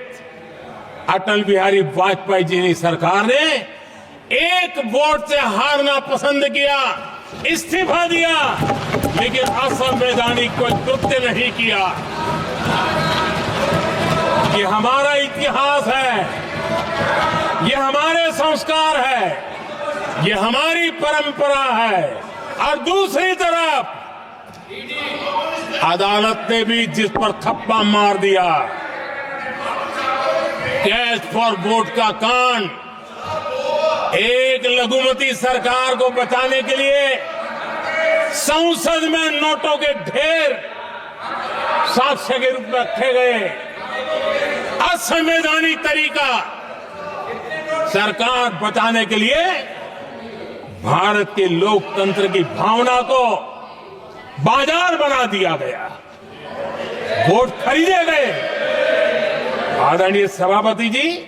अटल बिहारी वाजपेयी जी की सरकार ने एक वोट से हारना पसंद किया, इस्तीफा दिया, लेकिन असंवैधानिक कोई कृत्य नहीं किया। ये हमारा इतिहास है, ये हमारे संस्कार है, ये हमारी परंपरा है। और दूसरी तरफ अदालत ने भी जिस पर थप्पा मार दिया, कैश फॉर वोट का कांड, एक लघुमती सरकार को बचाने के लिए संसद में नोटों के ढेर साक्ष्य के रूप में रखे गए, असंवैधानिक तरीका। सरकार बचाने के लिए भारत के लोकतंत्र की भावना को बाजार बना दिया गया, वोट खरीदे गए। आदरणीय सभापति जी,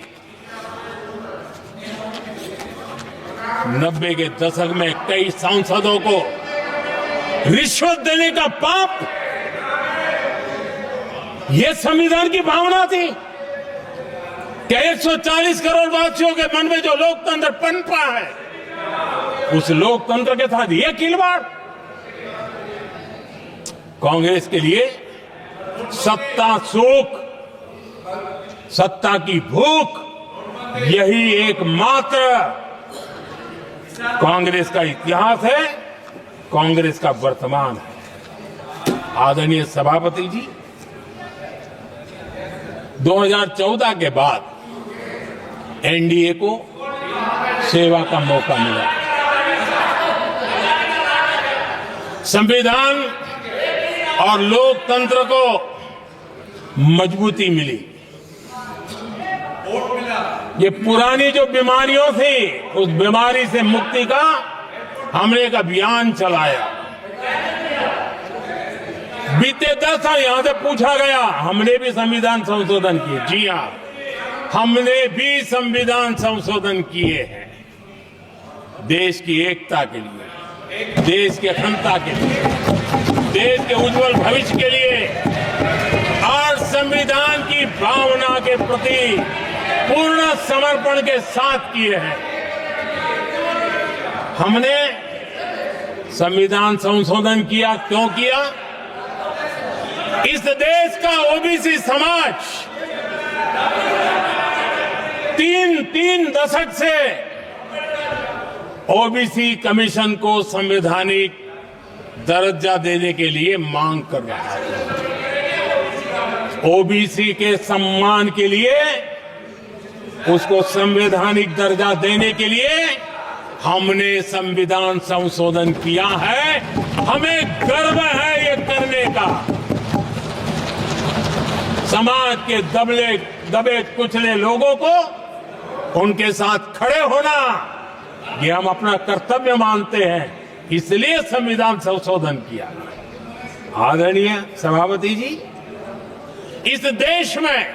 90 के दशक में कई सांसदों को रिश्वत देने का पाप, यह संविधान की भावना थी। क्या 140 करोड़ वासियों के मन में जो लोकतंत्र पनपा है, उस लोकतंत्र के साथ यह खिलवाड़? कांग्रेस के लिए सत्ता सुख, सत्ता की भूख, यही एकमात्र कांग्रेस का इतिहास है, कांग्रेस का वर्तमान है। आदरणीय सभापति जी, 2014 के बाद एनडीए को सेवा का मौका मिला, संविधान और लोकतंत्र को मजबूती मिली। ये पुरानी जो बीमारियों थी, उस बीमारी से मुक्ति का हमने एक अभियान चलाया। बीते 10 साल यहां से पूछा गया, हमने भी संविधान संशोधन किए। जी हां, हमने भी संविधान संशोधन किए हैं, देश की एकता के लिए, देश की अखंडता के लिए, देश के उज्जवल भविष्य के लिए और संविधान की भावना के प्रति पूर्ण समर्पण के साथ किए हैं। हमने संविधान संशोधन किया, क्यों किया? इस देश का ओबीसी समाज तीन दशक से ओबीसी कमीशन को संवैधानिक दर्जा देने के लिए मांग कर रहा है। ओबीसी के सम्मान के लिए, उसको संवैधानिक दर्जा देने के लिए हमने संविधान संशोधन किया है। हमें गर्व है ये करने का। समाज के दबे कुचले लोगों को उनके साथ खड़े होना, ये हम अपना कर्तव्य मानते हैं, इसलिए संविधान संशोधन किया। आदरणीय सभापति जी, इस देश में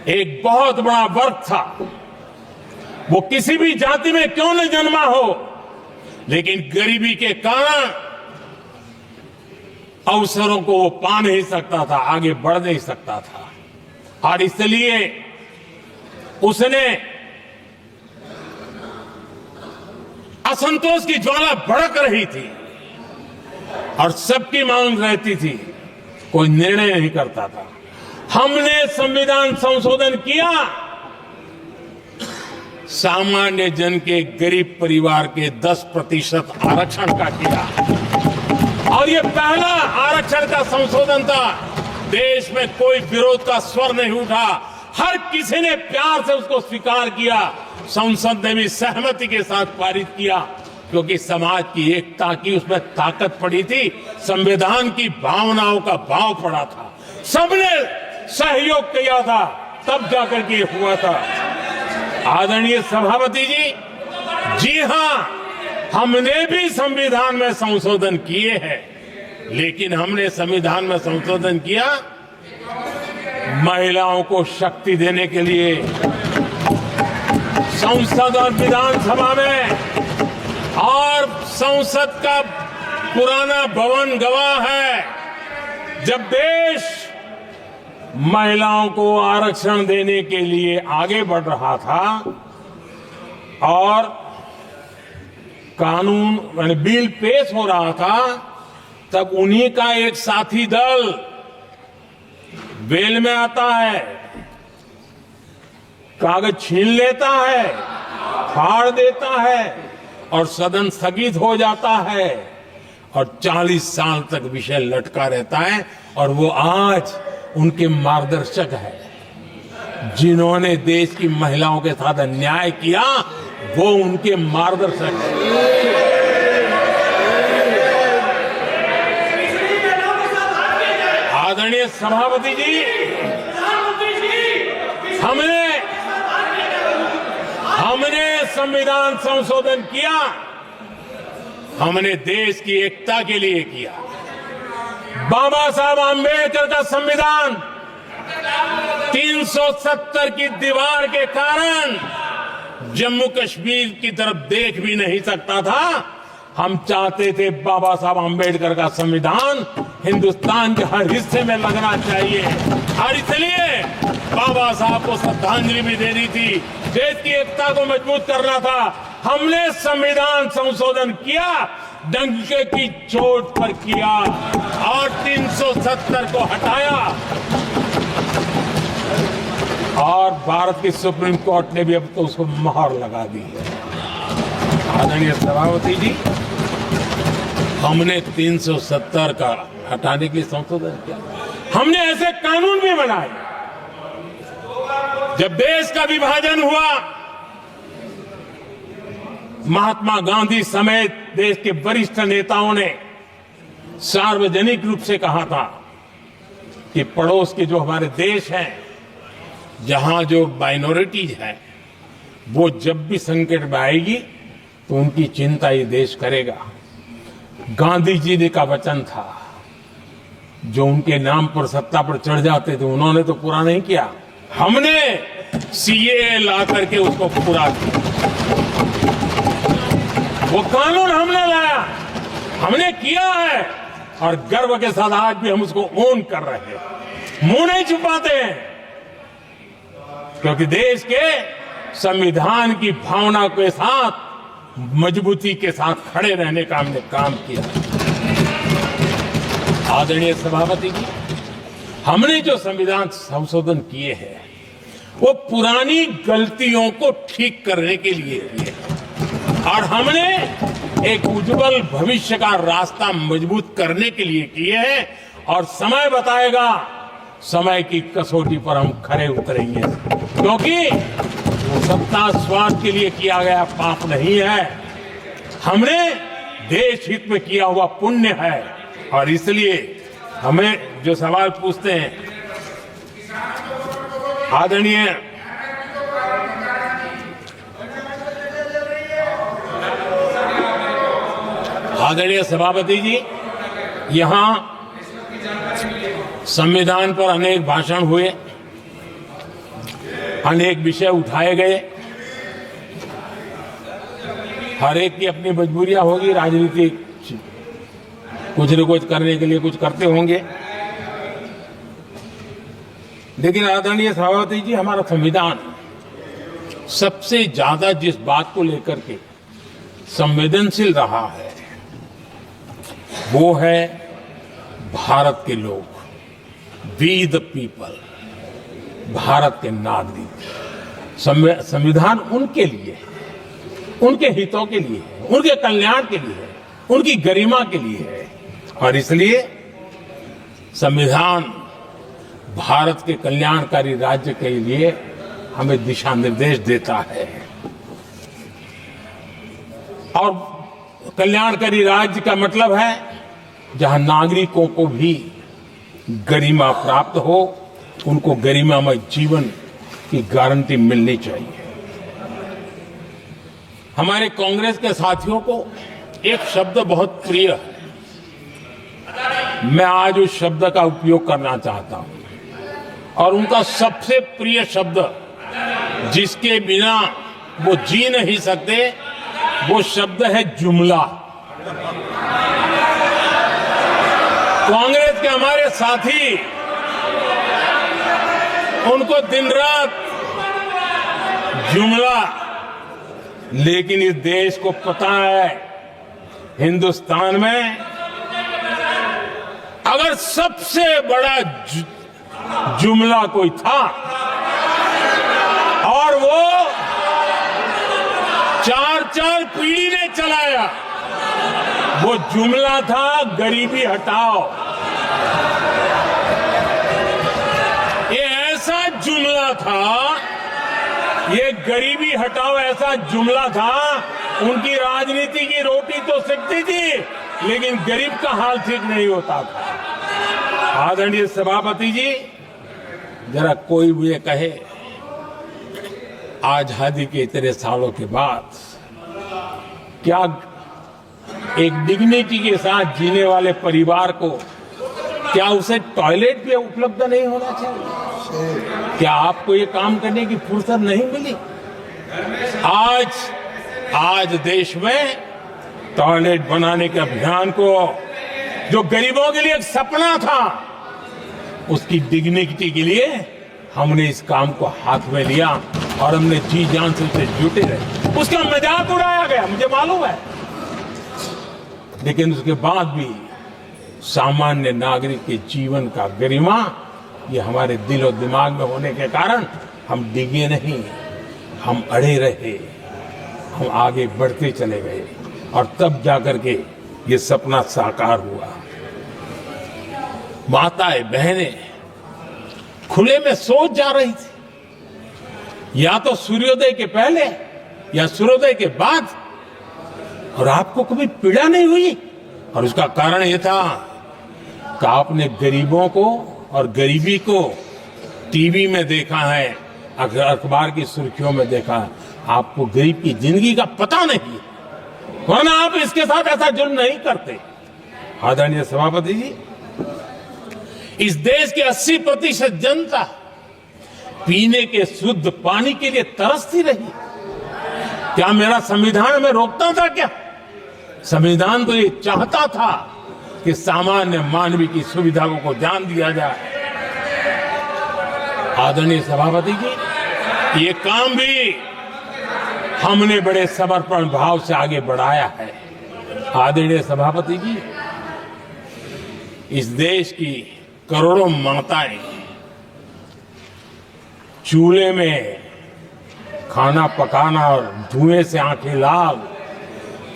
एक बहुत बड़ा वर्ग था, वो किसी भी जाति में क्यों न जन्मा हो, लेकिन गरीबी के कारण अवसरों को वो पा नहीं सकता था, आगे बढ़ नहीं सकता था, और इसलिए उसने असंतोष की ज्वाला भड़क रही थी और सबकी मांग रहती थी, कोई निर्णय नहीं करता था। हमने संविधान संशोधन किया, सामान्य जन के गरीब परिवार के 10% आरक्षण का किया, और ये पहला आरक्षण का संशोधन था। देश में कोई विरोध का स्वर नहीं उठा, हर किसी ने प्यार से उसको स्वीकार किया। संसद ने भी सहमति के साथ पारित किया, क्योंकि समाज की एकता की उसमें ताकत पड़ी थी, संविधान की भावनाओं का भाव पड़ा था, सबने सहयोग किया था, तब जाकर के हुआ था। आदरणीय सभापति जी हां, हमने भी संविधान में संशोधन किए हैं, लेकिन हमने संविधान में संशोधन किया महिलाओं को शक्ति देने के लिए। संसद और विधानसभा में, और संसद का पुराना भवन गवाह है, जब देश महिलाओं को आरक्षण देने के लिए आगे बढ़ रहा था और कानून यानी बिल पेश हो रहा था, तब उन्हीं का एक साथी दल वेल में आता है, कागज छीन लेता है, फाड़ देता है और सदन स्थगित हो जाता है, और 40 साल तक विषय लटका रहता है। और वो आज उनके मार्गदर्शक है, जिन्होंने देश की महिलाओं के साथ अन्याय किया, वो उनके मार्गदर्शक है। आदरणीय सभापति जी, हमने संविधान संशोधन किया, हमने देश की एकता के लिए किया। बाबा साहब आंबेडकर का संविधान 370 की दीवार के कारण जम्मू कश्मीर की तरफ देख भी नहीं सकता था। हम चाहते थे बाबा साहब आंबेडकर का संविधान हिंदुस्तान के हर हिस्से में लगना चाहिए, और इसलिए बाबा साहब को श्रद्धांजलि भी देनी थी, देश की एकता को मजबूत करना था। हमने संविधान संशोधन किया, डंके की चोट पर किया, और 370 को हटाया, और भारत की सुप्रीम कोर्ट ने भी अब तो उसको मोहर लगा दी है। आदरणीय सभापति जी, हमने 370 का हटाने के लिए संशोधन किया। हमने ऐसे कानून भी बनाए। जब देश का विभाजन हुआ, महात्मा गांधी समेत देश के वरिष्ठ नेताओं ने सार्वजनिक रूप से कहा था कि पड़ोस के जो हमारे देश हैं, जहां जो माइनॉरिटीज है, वो जब भी संकट में आएगी तो उनकी चिंता ये देश करेगा। गांधी जी ने का वचन था, जो उनके नाम पर सत्ता पर चढ़ जाते थे उन्होंने तो पूरा नहीं किया, हमने सीएए ला करके उसको पूरा किया। वो कानून हमने लाया, हमने किया है, और गर्व के साथ आज भी हम उसको ओन कर रहे हैं, मुंह नहीं छुपाते हैं, क्योंकि देश के संविधान की भावना के साथ मजबूती के साथ खड़े रहने का हमने काम किया। आदरणीय सभापति जी, हमने जो संविधान संशोधन किए हैं, वो पुरानी गलतियों को ठीक करने के लिए किए, और हमने एक उज्जवल भविष्य का रास्ता मजबूत करने के लिए किए हैं। और समय बताएगा, समय की कसौटी पर हम खरे उतरेंगे, क्योंकि वो सत्ता स्वार्थ के लिए किया गया पाप नहीं है, हमने देश हित में किया हुआ पुण्य है। और इसलिए हमें जो सवाल पूछते हैं, आदरणीय सभापति जी, यहां संविधान पर अनेक भाषण हुए, अनेक विषय उठाए गए, हर एक की अपनी मजबूरियां होगी, राजनीति कुछ न कुछ करने के लिए कुछ करते होंगे, लेकिन आदरणीय सभापति जी, हमारा संविधान सबसे ज्यादा जिस बात को लेकर के संवेदनशील रहा है वो है भारत के लोग, वी द पीपल, भारत के नागरिक। संविधान उनके लिए है, उनके हितों के लिए है, उनके कल्याण के लिए है, उनकी गरिमा के लिए है। और इसलिए संविधान भारत के कल्याणकारी राज्य के लिए हमें दिशा निर्देश देता है। और कल्याणकारी राज्य का मतलब है जहां नागरिकों को भी गरिमा प्राप्त हो, उनको गरिमामय जीवन की गारंटी मिलनी चाहिए। हमारे कांग्रेस के साथियों को एक शब्द बहुत प्रिय है, मैं आज उस शब्द का उपयोग करना चाहता हूं। और उनका सबसे प्रिय शब्द जिसके बिना वो जी नहीं सकते, वो शब्द है जुमला। कांग्रेस के हमारे साथी, उनको दिन रात जुमला, लेकिन इस देश को पता है हिंदुस्तान में अगर सबसे बड़ा जुमला कोई था और वो 4 पीढ़ी ने चलाया, वो जुमला था गरीबी हटाओ। ये ऐसा जुमला था, ये गरीबी हटाओ ऐसा जुमला था, उनकी राजनीति की रोटी तो सिकती थी लेकिन गरीब का हाल ठीक नहीं होता था। आदरणीय सभापति जी, जरा कोई मुझे कहे आजादी के इतने सालों के बाद क्या एक डिग्निटी के साथ जीने वाले परिवार को क्या उसे टॉयलेट भी उपलब्ध नहीं होना चाहिए? क्या आपको ये काम करने की फुर्सत नहीं मिली? आज देश में टॉयलेट बनाने के अभियान को, जो गरीबों के लिए एक सपना था, उसकी डिग्निटी के लिए हमने इस काम को हाथ में लिया और हमने जी जान से उसे जुटे रहे। उसका मजाक उड़ाया गया, मुझे मालूम है, लेकिन उसके बाद भी सामान्य नागरिक के जीवन का गरिमा, ये हमारे दिल और दिमाग में होने के कारण हम डिगे नहीं, हम अड़े रहे, हम आगे बढ़ते चले गए और तब जाकर के ये सपना साकार हुआ। माताएं बहनें खुले में सोच जा रही थी, या तो सूर्योदय के पहले या सूर्योदय के बाद, और आपको कभी पीड़ा नहीं हुई। और उसका कारण यह था कि आपने गरीबों को और गरीबी को टीवी में देखा है, अखबार की सुर्खियों में देखा है, आपको गरीब की जिंदगी का पता नहीं, वरना आप इसके साथ ऐसा जुल्म नहीं करते। आदरणीय सभापति जी, इस देश की 80% जनता पीने के शुद्ध पानी के लिए तरसती रही। क्या मेरा संविधान हमें रोकता था? क्या संविधान तो ये चाहता था कि सामान्य मानवीय की सुविधाओं को ध्यान दिया जाए। आदरणीय सभापति जी, ये काम भी हमने बड़े समर्पण भाव से आगे बढ़ाया है। आदरणीय सभापति जी, इस देश की करोड़ों माताएं चूल्हे में खाना पकाना और धुएं से आंखें लाल,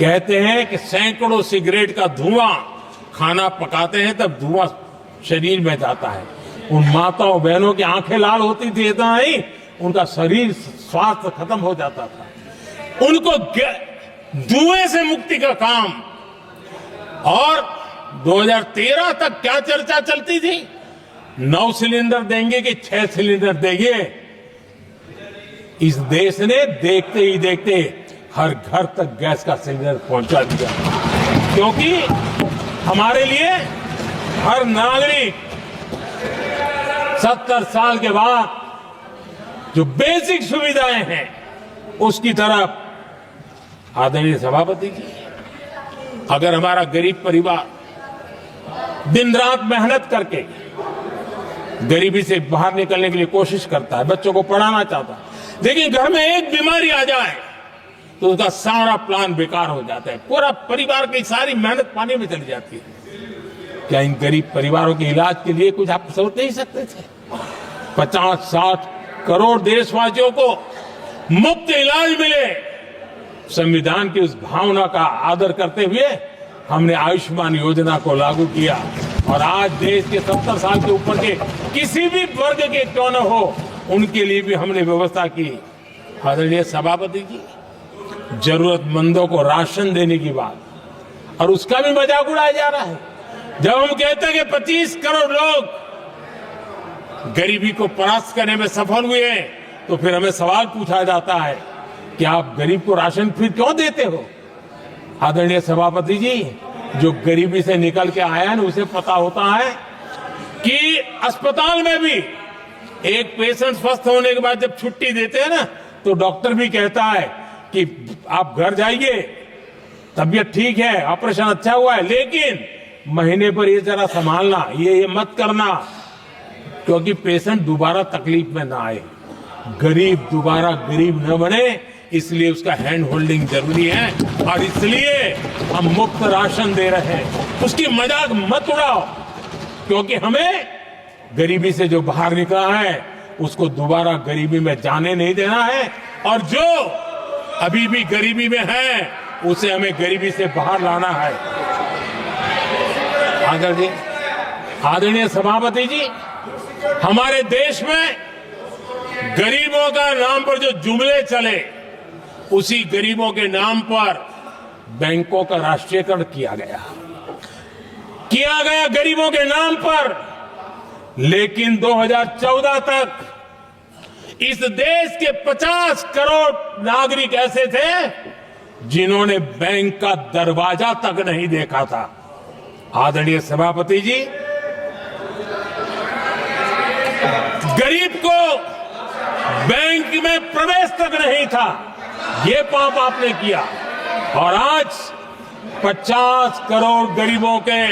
कहते हैं कि सैकड़ों सिगरेट का धुआं खाना पकाते हैं तब धुआं शरीर में जाता है। उन माताओं बहनों की आंखें लाल होती थी, इतना नहीं, उनका शरीर स्वास्थ्य खत्म हो जाता था। उनको धुएं से मुक्ति का काम, और 2013 तक क्या चर्चा चलती थी, 9 सिलेंडर देंगे कि 6 सिलेंडर देंगे। इस देश ने देखते ही देखते हर घर तक गैस का सिलेंडर पहुंचा दिया, क्योंकि हमारे लिए हर नागरिक 70 साल के बाद जो बेसिक सुविधाएं हैं उसकी तरफ। आदरणीय सभापति जी, अगर हमारा गरीब परिवार दिन रात मेहनत करके गरीबी से बाहर निकलने के लिए कोशिश करता है, बच्चों को पढ़ाना चाहता है, लेकिन घर में एक बीमारी आ जाए तो उसका सारा प्लान बेकार हो जाता है, पूरा परिवार की सारी मेहनत पानी में चली जाती है। क्या इन गरीब परिवारों के इलाज के लिए कुछ आप सोच नहीं सकते थे? 50-60 करोड़ देशवासियों को मुफ्त इलाज मिले। संविधान की उस भावना का आदर करते हुए हमने आयुष्मान योजना को लागू किया और आज देश के 70 साल के ऊपर के किसी भी वर्ग के क्यों न हो, उनके लिए भी हमने व्यवस्था की। आदरणीय सभापति जी, जरूरतमंदों को राशन देने की बात और उसका भी मजाक उड़ाया जा रहा है। जब हम कहते हैं कि 25 करोड़ लोग गरीबी को परास्त करने में सफल हुए, तो फिर हमें सवाल पूछा जाता है कि आप गरीब को राशन फिर क्यों देते हो? आदरणीय सभापति जी, जो गरीबी से निकल के आया है उसे पता होता है कि अस्पताल में भी एक पेशेंट स्वस्थ होने के बाद जब छुट्टी देते हैं ना, तो डॉक्टर भी कहता है कि आप घर जाइए, तबीयत ठीक है, ऑपरेशन अच्छा हुआ है, लेकिन महीने पर ये जरा संभालना, ये मत करना, क्योंकि पेशेंट दोबारा तकलीफ में ना आए, गरीब दोबारा गरीब न बने, इसलिए उसका हैंड होल्डिंग जरूरी है और इसलिए हम मुफ्त राशन दे रहे हैं। उसकी मजाक मत उड़ाओ, क्योंकि हमें गरीबी से जो बाहर निकला है उसको दोबारा गरीबी में जाने नहीं देना है, और जो अभी भी गरीबी में है उसे हमें गरीबी से बाहर लाना है। आदरणीय सभापति जी, हमारे देश में गरीबों का नाम पर जो जुमले चले, उसी गरीबों के नाम पर बैंकों का राष्ट्रीयकरण किया गया गरीबों के नाम पर। लेकिन 2014 तक इस देश के 50 करोड़ नागरिक ऐसे थे जिन्होंने बैंक का दरवाजा तक नहीं देखा था। आदरणीय सभापति जी, गरीब को बैंक में प्रवेश तक नहीं था, ये पाप आपने किया, और आज 50 करोड़ गरीबों के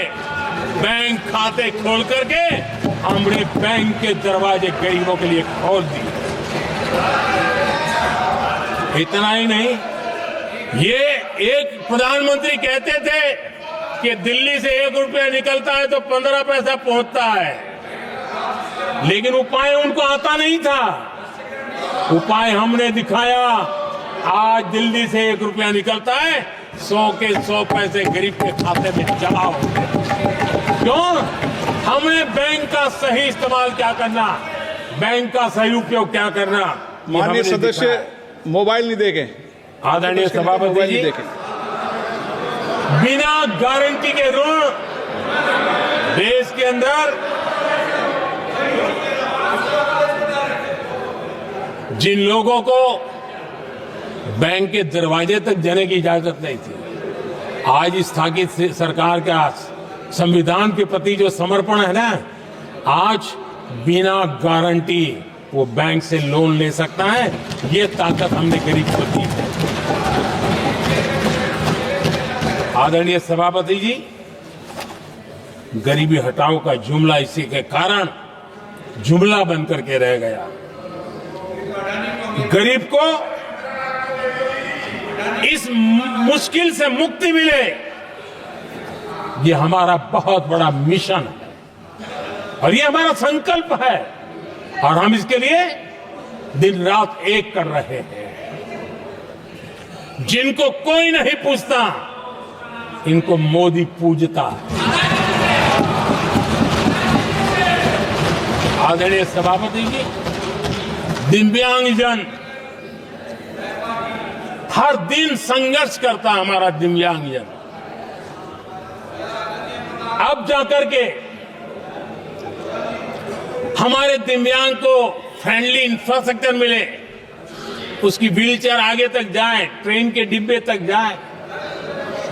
बैंक खाते खोल करके हमने बैंक के दरवाजे गरीबों के लिए खोल दिए। इतना ही नहीं, ये एक प्रधानमंत्री कहते थे कि दिल्ली से 1 रुपया निकलता है तो 15 पैसा पहुंचता है, लेकिन उपाय उनको आता नहीं था। उपाय हमने दिखाया। आज दिल्ली से 1 रुपया निकलता है, 100 के 100 पैसे गरीब के खाते में जमा होते हैं। क्यों? हमें बैंक का सही इस्तेमाल क्या करना, बैंक का सही उपयोग क्या करना। माननीय सदस्य मोबाइल नहीं देखें। आदरणीय सभापति जी, बिना गारंटी के ऋण देश के अंदर जिन लोगों को बैंक के दरवाजे तक जाने की इजाजत नहीं थी, आज स्थापित सरकार का संविधान के प्रति जो समर्पण है ना, आज बिना गारंटी वो बैंक से लोन ले सकता है। ये ताकत हमने गरीब को दी है। आदरणीय सभापति जी, गरीबी हटाओ का जुमला इसी के कारण जुमला बनकर के रह गया। गरीब को इस मुश्किल से मुक्ति मिले, ये हमारा बहुत बड़ा मिशन है और ये हमारा संकल्प है, और हम इसके लिए दिन रात एक कर रहे हैं। जिनको कोई नहीं पूछता, इनको मोदी पूजता है। आदरणीय सभापति जी, दिव्यांगजन हर दिन संघर्ष करता हमारा दिव्यांगजन, अब जाकर के हमारे दिव्यांग को फ्रेंडली इंफ्रास्ट्रक्चर मिले, उसकी व्हीलचेयर आगे तक जाए, ट्रेन के डिब्बे तक जाए।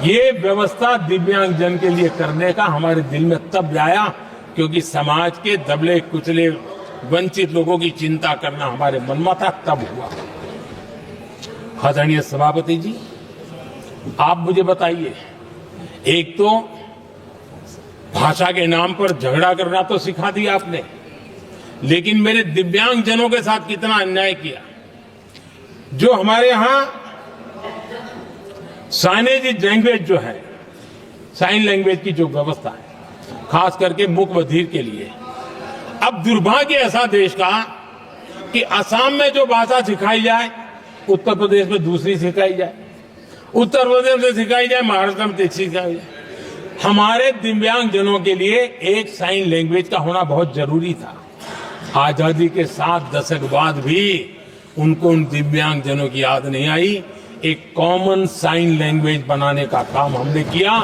ये व्यवस्था दिव्यांगजन के लिए करने का हमारे दिल में तब आया क्योंकि समाज के दबले कुचले वंचित लोगों की चिंता करना हमारे मन में था, तब हुआ। आदरणीय सभापति जी, आप मुझे बताइए, एक तो भाषा के नाम पर झगड़ा करना तो सिखा दिया आपने, लेकिन मेरे दिव्यांगजनों के साथ कितना अन्याय किया। जो हमारे यहां साइनेज लैंग्वेज जो है, साइन लैंग्वेज की जो व्यवस्था है, खास करके मूक बधिर के लिए, अब दुर्भाग्य ऐसा देश का कि असम में जो भाषा सिखाई जाए उत्तर प्रदेश में दूसरी सिखाई जाए, उत्तर प्रदेश में सिखाई जाए महाराष्ट्र में तीसरी सिखाई जाए। हमारे दिव्यांग जनों के लिए एक साइन लैंग्वेज का होना बहुत जरूरी था। आजादी के 7 दशक बाद भी उनको उन दिव्यांग जनों की याद नहीं आई। एक कॉमन साइन लैंग्वेज बनाने का काम हमने किया,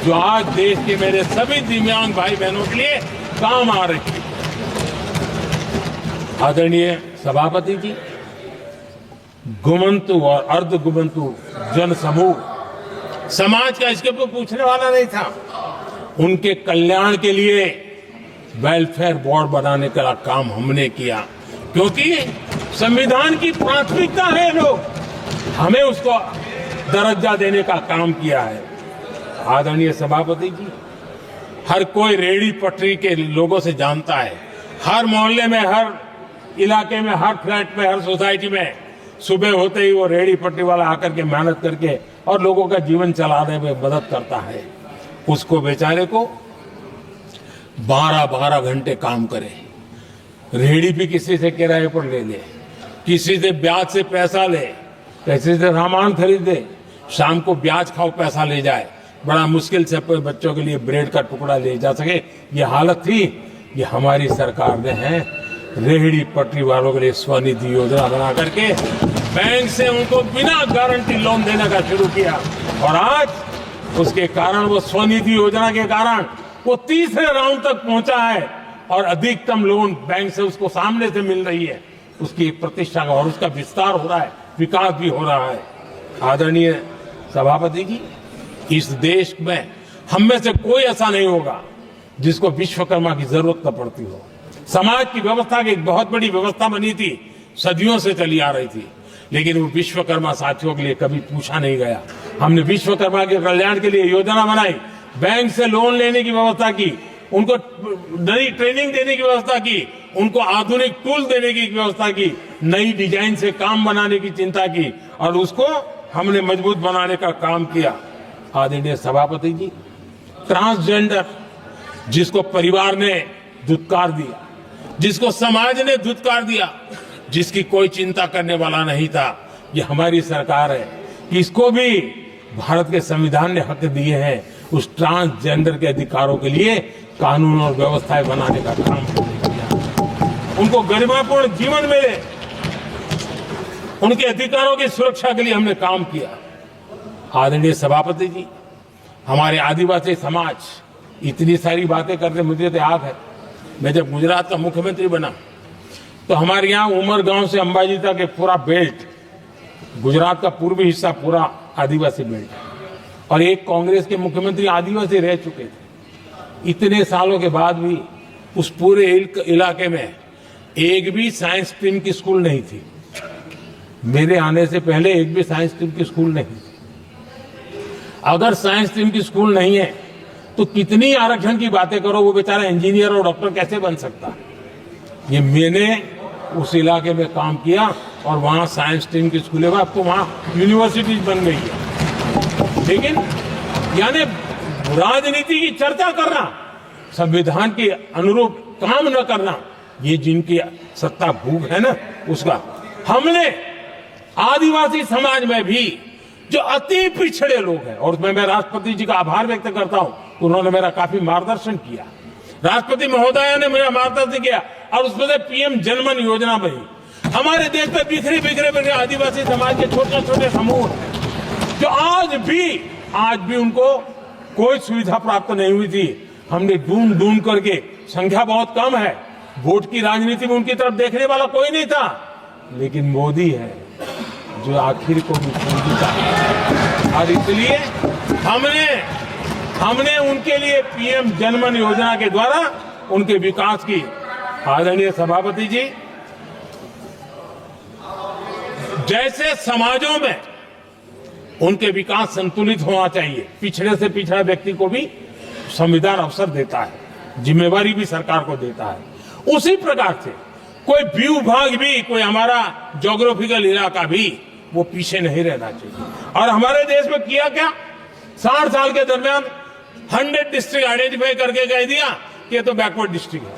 जो आज देश के मेरे सभी दिव्यांग भाई बहनों के लिए काम आ रही है। आदरणीय सभापति जी, गुमंतु और अर्ध गुमंतु जन समूह समाज का इसके ऊपर पूछने वाला नहीं था। उनके कल्याण के लिए वेलफेयर बोर्ड बनाने का काम हमने किया, क्योंकि संविधान की प्राथमिकता है लोग, हमें उसको दर्जा देने का काम किया है। आदरणीय सभापति जी, हर कोई रेहड़ी पटरी के लोगों से जानता है, हर मोहल्ले में, हर इलाके में, हर फ्लैट में, हर सोसाइटी में सुबह होते ही वो रेहड़ी पटरी वाला आकर के मेहनत करके और लोगों का जीवन चलाने में मदद करता है। उसको बेचारे को 12-12 घंटे काम करे, रेहड़ी भी किसी से किराए पर ले ले, किसी से ब्याज से पैसा ले, किसी से सामान खरीदे, शाम को ब्याज खाओ पैसा ले जाए, बड़ा मुश्किल से अपने बच्चों के लिए ब्रेड का टुकड़ा ले जा सके। ये हालत थी। ये हमारी सरकार ने है रेहड़ी पटरी वालों के लिए स्वनिधि योजना बना करके बैंक से उनको बिना गारंटी लोन देने का शुरू किया, और आज उसके कारण, वो स्वनिधि योजना के कारण वो तीसरे राउंड तक पहुंचा है और अधिकतम लोन बैंक से उसको सामने से मिल रही है। उसकी प्रतिष्ठा और उसका विस्तार हो रहा है, विकास भी हो रहा है। आदरणीय सभापति जी, इस देश में हम में से कोई ऐसा नहीं होगा जिसको विश्वकर्मा की जरूरत न पड़ती हो। समाज की व्यवस्था की एक बहुत बड़ी व्यवस्था बनी थी, सदियों से चली आ रही थी, लेकिन वो विश्वकर्मा साथियों के लिए कभी पूछा नहीं गया। हमने विश्वकर्मा के कल्याण के लिए योजना बनाई, बैंक से लोन लेने की व्यवस्था की, उनको नई ट्रेनिंग देने की व्यवस्था की, उनको आधुनिक टूल देने की व्यवस्था की, नई डिजाइन से काम बनाने की चिंता की, और उसको हमने मजबूत बनाने का काम किया। आदरणीय सभापति जी, ट्रांसजेंडर जिसको परिवार ने धुतकार दिया, जिसको समाज ने धुतकार दिया, जिसकी कोई चिंता करने वाला नहीं था, ये हमारी सरकार है कि इसको भी भारत के संविधान ने हक दिए हैं। उस ट्रांसजेंडर के अधिकारों के लिए कानून और व्यवस्थाएं बनाने का काम हमने किया। उनको गरिमापूर्ण जीवन मिले, उनके अधिकारों की सुरक्षा के लिए हमने काम किया। आदरणीय सभापति जी, हमारे आदिवासी समाज इतनी सारी बातें करते, मुझे तो याद है मैं जब गुजरात का मुख्यमंत्री बना तो हमारे यहाँ उमरगांव से अंबाजी तक एक पूरा बेल्ट, गुजरात का पूर्वी हिस्सा पूरा आदिवासी बेल्ट, और एक कांग्रेस के मुख्यमंत्री आदिवासी रह चुके थे। इतने सालों के बाद भी उस पूरे इलाके में एक भी साइंस स्ट्रीम की स्कूल नहीं थी। मेरे आने से पहले एक भी साइंस स्ट्रीम की स्कूल नहीं थी। अगर साइंस स्ट्रीम की स्कूल नहीं है तो कितनी आरक्षण की बातें करो, वो बेचारा इंजीनियर और डॉक्टर कैसे बन सकता। ये मैंने उस इलाके में काम किया और वहां साइंस स्ट्रीम की स्कूलें, अब तो वहां यूनिवर्सिटीज बन गई है। लेकिन यानी राजनीति की चर्चा करना, संविधान के अनुरूप काम न करना, ये जिनकी सत्ता भूख है ना, उसका हमने आदिवासी समाज में भी जो अति पिछड़े लोग हैं, और मैं राष्ट्रपति जी का आभार व्यक्त करता हूं, उन्होंने मेरा काफी मार्गदर्शन किया। राष्ट्रपति महोदया ने मेरा मार्गदर्शन किया और उसमें से पीएम जनमन योजना बनी। हमारे देश में बिखरे बिखरे आदिवासी समाज के छोटे छोटे समूह जो आज भी उनको कोई सुविधा प्राप्त नहीं हुई थी। हमने ढूंढ ढूंढ करके, संख्या बहुत कम है, वोट की राजनीति में उनकी तरफ देखने वाला कोई नहीं था, लेकिन मोदी है जो आखिर को भी समझता है। और इसलिए हमने उनके लिए पीएम जनमन योजना के द्वारा उनके विकास की। आदरणीय सभापति जी, जैसे समाजों में उनके विकास संतुलित होना चाहिए, पिछड़े से पिछड़ा व्यक्ति को भी संविधान अवसर देता है, जिम्मेवारी भी सरकार को देता है, उसी प्रकार से कोई विभाग भी, कोई हमारा ज्योग्राफिकल इलाका भी वो पीछे नहीं रहना चाहिए। और हमारे देश में किया क्या, 60 साल के दरमियान 100 डिस्ट्रिक्ट आइडेंटिफाई करके कह दिया कि ये तो बैकवर्ड डिस्ट्रिक्ट है।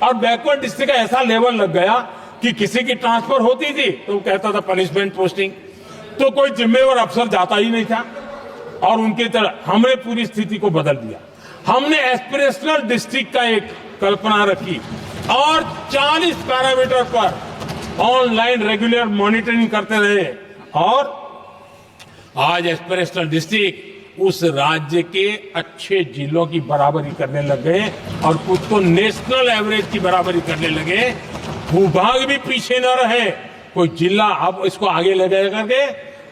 और बैकवर्ड डिस्ट्रिक्ट का ऐसा लेवल लग गया कि किसी की ट्रांसफर होती थी तो वो कहता था पनिशमेंट पोस्टिंग, तो कोई जिम्मेवार अफसर जाता ही नहीं था। और उनकी तरह हमने पूरी स्थिति को बदल दिया। हमने एस्पिरेशनल डिस्ट्रिक्ट का एक कल्पना रखी और 40 पैरामीटर पर ऑनलाइन रेगुलर मॉनिटरिंग करते रहे। और आज एस्पिरेशनल डिस्ट्रिक्ट उस राज्य के अच्छे जिलों की बराबरी करने लग गए और कुछ तो नेशनल एवरेज की बराबरी करने लगे। भूभाग भी पीछे न रहे, कोई जिला अब इसको आगे ले गए करके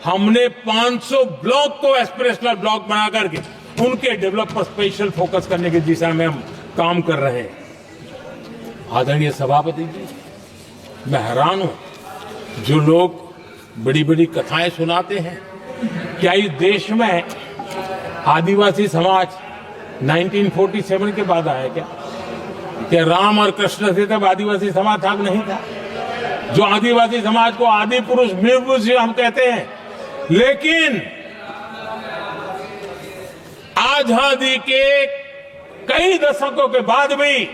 हमने 500 ब्लॉक को एस्पिरेशनल ब्लॉक बना करके उनके डेवलप पर स्पेशल फोकस करने की दिशा में हम काम कर रहे हैं। आदरणीय सभापति जी, मैं हैरान हूं जो लोग बड़ी बड़ी कथाएं सुनाते हैं, क्या इस देश में आदिवासी समाज 1947 के बाद आया क्या राम और कृष्ण थे तब आदिवासी समाज था नहीं था? जो आदिवासी समाज को आदि पुरुष वीर पुरुष हम कहते हैं, लेकिन आजादी के कई दशकों के बाद भी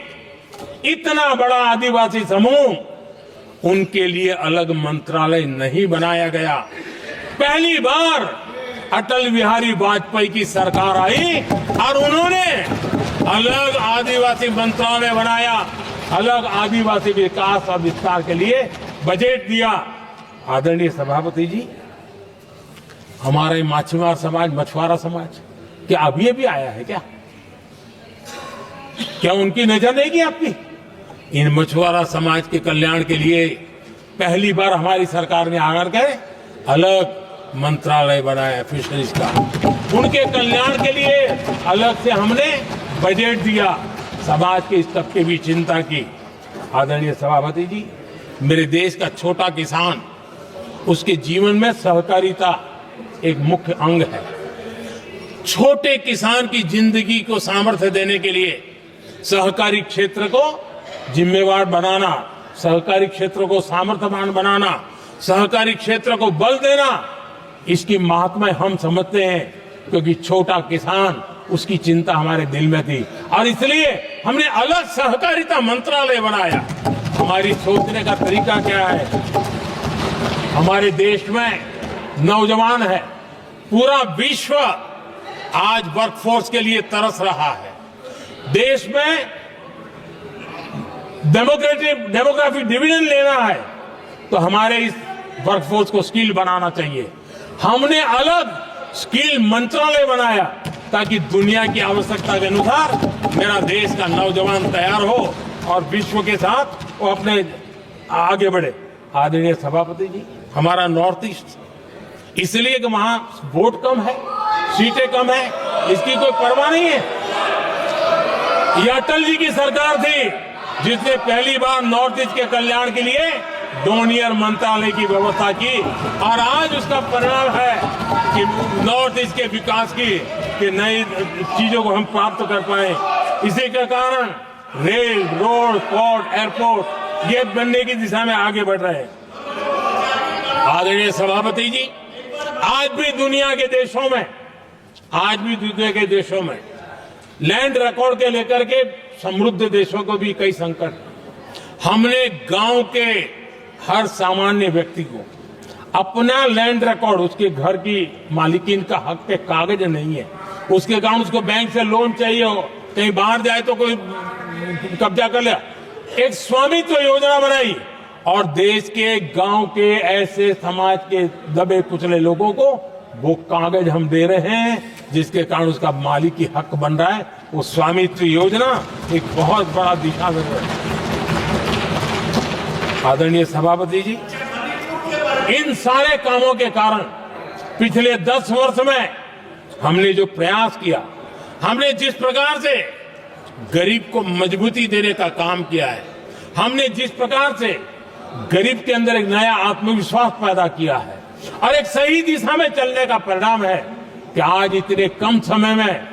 इतना बड़ा आदिवासी समूह, उनके लिए अलग मंत्रालय नहीं बनाया गया। पहली बार अटल बिहारी वाजपेयी की सरकार आई और उन्होंने अलग आदिवासी मंत्रालय बनाया, अलग आदिवासी विकास और विस्तार के लिए बजट दिया। आदरणीय सभापति जी, हमारे माछीमार समाज, मछुआरा समाज, क्या अब ये भी आया है क्या उनकी नजर नहीं गई आपकी? इन मछुआरा समाज के कल्याण के लिए पहली बार हमारी सरकार ने आकर के अलग मंत्रालय बनाया फिशरीज का। उनके कल्याण के लिए अलग से हमने बजट दिया, समाज के इस तबके भी चिंता की। आदरणीय सभापति जी, मेरे देश का छोटा किसान, उसके जीवन में सहकारिता एक मुख्य अंग है। छोटे किसान की जिंदगी को सामर्थ्य देने के लिए सहकारी क्षेत्र को जिम्मेवार बनाना, सहकारी क्षेत्र को सामर्थ्यवान बनाना, सहकारी क्षेत्र को बल देना, इसकी महात्मा हम समझते हैं, क्योंकि छोटा किसान, उसकी चिंता हमारे दिल में थी और इसलिए हमने अलग सहकारिता मंत्रालय बनाया। हमारी सोचने का तरीका क्या है? हमारे देश में नौजवान है, पूरा विश्व आज वर्कफोर्स के लिए तरस रहा है। देश में डेमोग्राफिक डिवीजन लेना है तो हमारे इस वर्कफोर्स को स्किल बनाना चाहिए। हमने अलग स्किल मंत्रालय बनाया ताकि दुनिया की आवश्यकता के अनुसार मेरा देश का नौजवान तैयार हो और विश्व के साथ वो अपने आगे बढ़े। आदरणीय सभापति जी, हमारा नॉर्थ ईस्ट इसलिए कि वहां वोट कम है, सीटें कम है, इसकी कोई परवाह नहीं है। ये अटल जी की सरकार थी जिसने पहली बार नॉर्थ ईस्ट के कल्याण के लिए डोनियर मंत्रालय की व्यवस्था की और आज उसका परिणाम है कि नॉर्थ ईस्ट के विकास की नई चीजों को हम प्राप्त कर पाए। इसी के कारण रेल, रोड, पोर्ट, एयरपोर्ट ये बनने की दिशा में आगे बढ़ रहे हैं। आदरणीय सभापति जी, आज भी दुनिया के देशों में लैंड रिकॉर्ड के लेकर के समृद्ध देशों को भी कई संकट। हमने गांव के हर सामान्य व्यक्ति को अपना लैंड रिकॉर्ड, उसके घर की मालिकीन का हक के कागज नहीं है, उसके कारण उसको बैंक से लोन चाहिए हो, कहीं बाहर जाए तो कोई कब्जा कर ले, एक स्वामित्व योजना बनाई और देश के गांव के ऐसे समाज के दबे कुचले लोगों को वो कागज हम दे रहे हैं जिसके कारण उसका मालिकी हक बन रहा है। वो स्वामित्व योजना एक बहुत बड़ा दिशा में है। आदरणीय सभापति जी, इन सारे कामों के कारण पिछले 10 वर्ष में हमने जो प्रयास किया, हमने जिस प्रकार से गरीब को मजबूती देने का काम किया है, हमने जिस प्रकार से गरीब के अंदर एक नया आत्मविश्वास पैदा किया है और एक सही दिशा में चलने का परिणाम है कि आज इतने कम समय में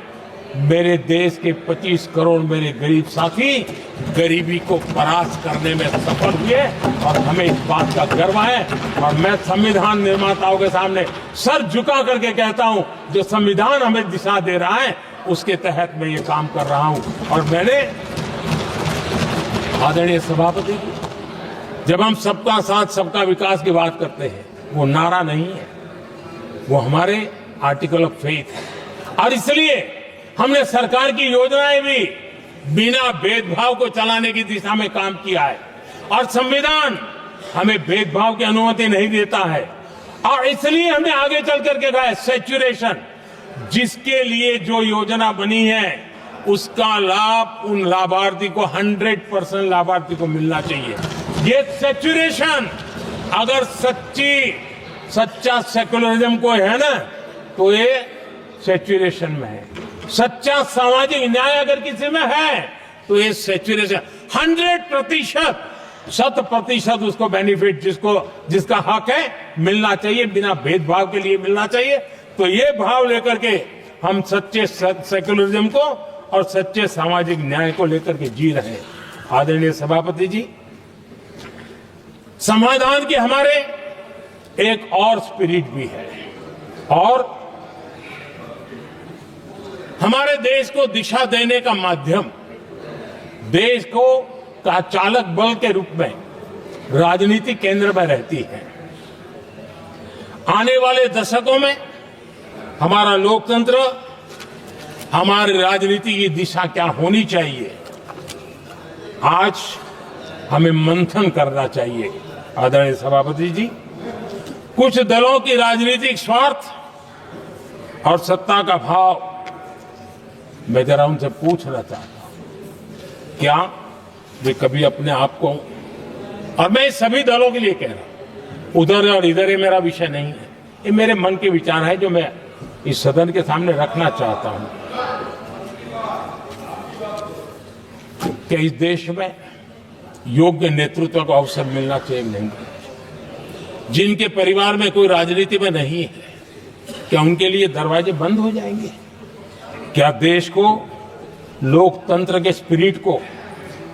मेरे देश के 25 करोड़ मेरे गरीब साथी गरीबी को परास्त करने में सफल हुए और हमें इस बात का गर्व है। और मैं संविधान निर्माताओं के सामने सर झुका करके कहता हूं, जो संविधान हमें दिशा दे रहा है उसके तहत मैं ये काम कर रहा हूं। और मैंने आदरणीय सभापति जी, जब हम सबका साथ सबका विकास की बात करते हैं, वो नारा नहीं है, वो हमारे आर्टिकल ऑफ फेथ है। और इसलिए हमने सरकार की योजनाएं भी बिना भेदभाव को चलाने की दिशा में काम किया है। और संविधान हमें भेदभाव की अनुमति नहीं देता है। और इसलिए हमने आगे चल करके कहा है सैचुरेशन, जिसके लिए जो योजना बनी है उसका लाभ उन लाभार्थी को 100% लाभार्थी को मिलना चाहिए। ये सैचुरेशन अगर सच्चा सेकुलरिज्म को है ना, तो ये सैचुरेशन में है। सच्चा सामाजिक न्याय अगर किसी में है तो ये सैचुरेशन 100%, 100% उसको बेनिफिट जिसका हक है मिलना चाहिए, बिना भेदभाव के लिए मिलना चाहिए। तो ये भाव लेकर के हम सच्चे सेकुलरिज्म को और सच्चे सामाजिक न्याय को लेकर के जी रहे हैं। आदरणीय सभापति जी, समाधान की हमारे एक और स्पिरिट भी है और हमारे देश को दिशा देने का माध्यम, देश को का चालक बल के रूप में राजनीति केंद्र में रहती है। आने वाले दशकों में हमारा लोकतंत्र, हमारी राजनीति की दिशा क्या होनी चाहिए, आज हमें मंथन करना चाहिए। आदरणीय सभापति जी, कुछ दलों की राजनीतिक स्वार्थ और सत्ता का भाव, मैं जरा उनसे पूछना चाहता हूं, क्या वे कभी अपने आप को, और मैं सभी दलों के लिए कह रहा हूं, उधर और इधर ये मेरा विषय नहीं है, ये मेरे मन के विचार है जो मैं इस सदन के सामने रखना चाहता हूं। कि इस देश में योग्य नेतृत्व को अवसर मिलना चाहिए नहीं? जिनके परिवार में कोई राजनीति में नहीं है, क्या उनके लिए दरवाजे बंद हो जाएंगे? क्या देश को, लोकतंत्र के स्पिरिट को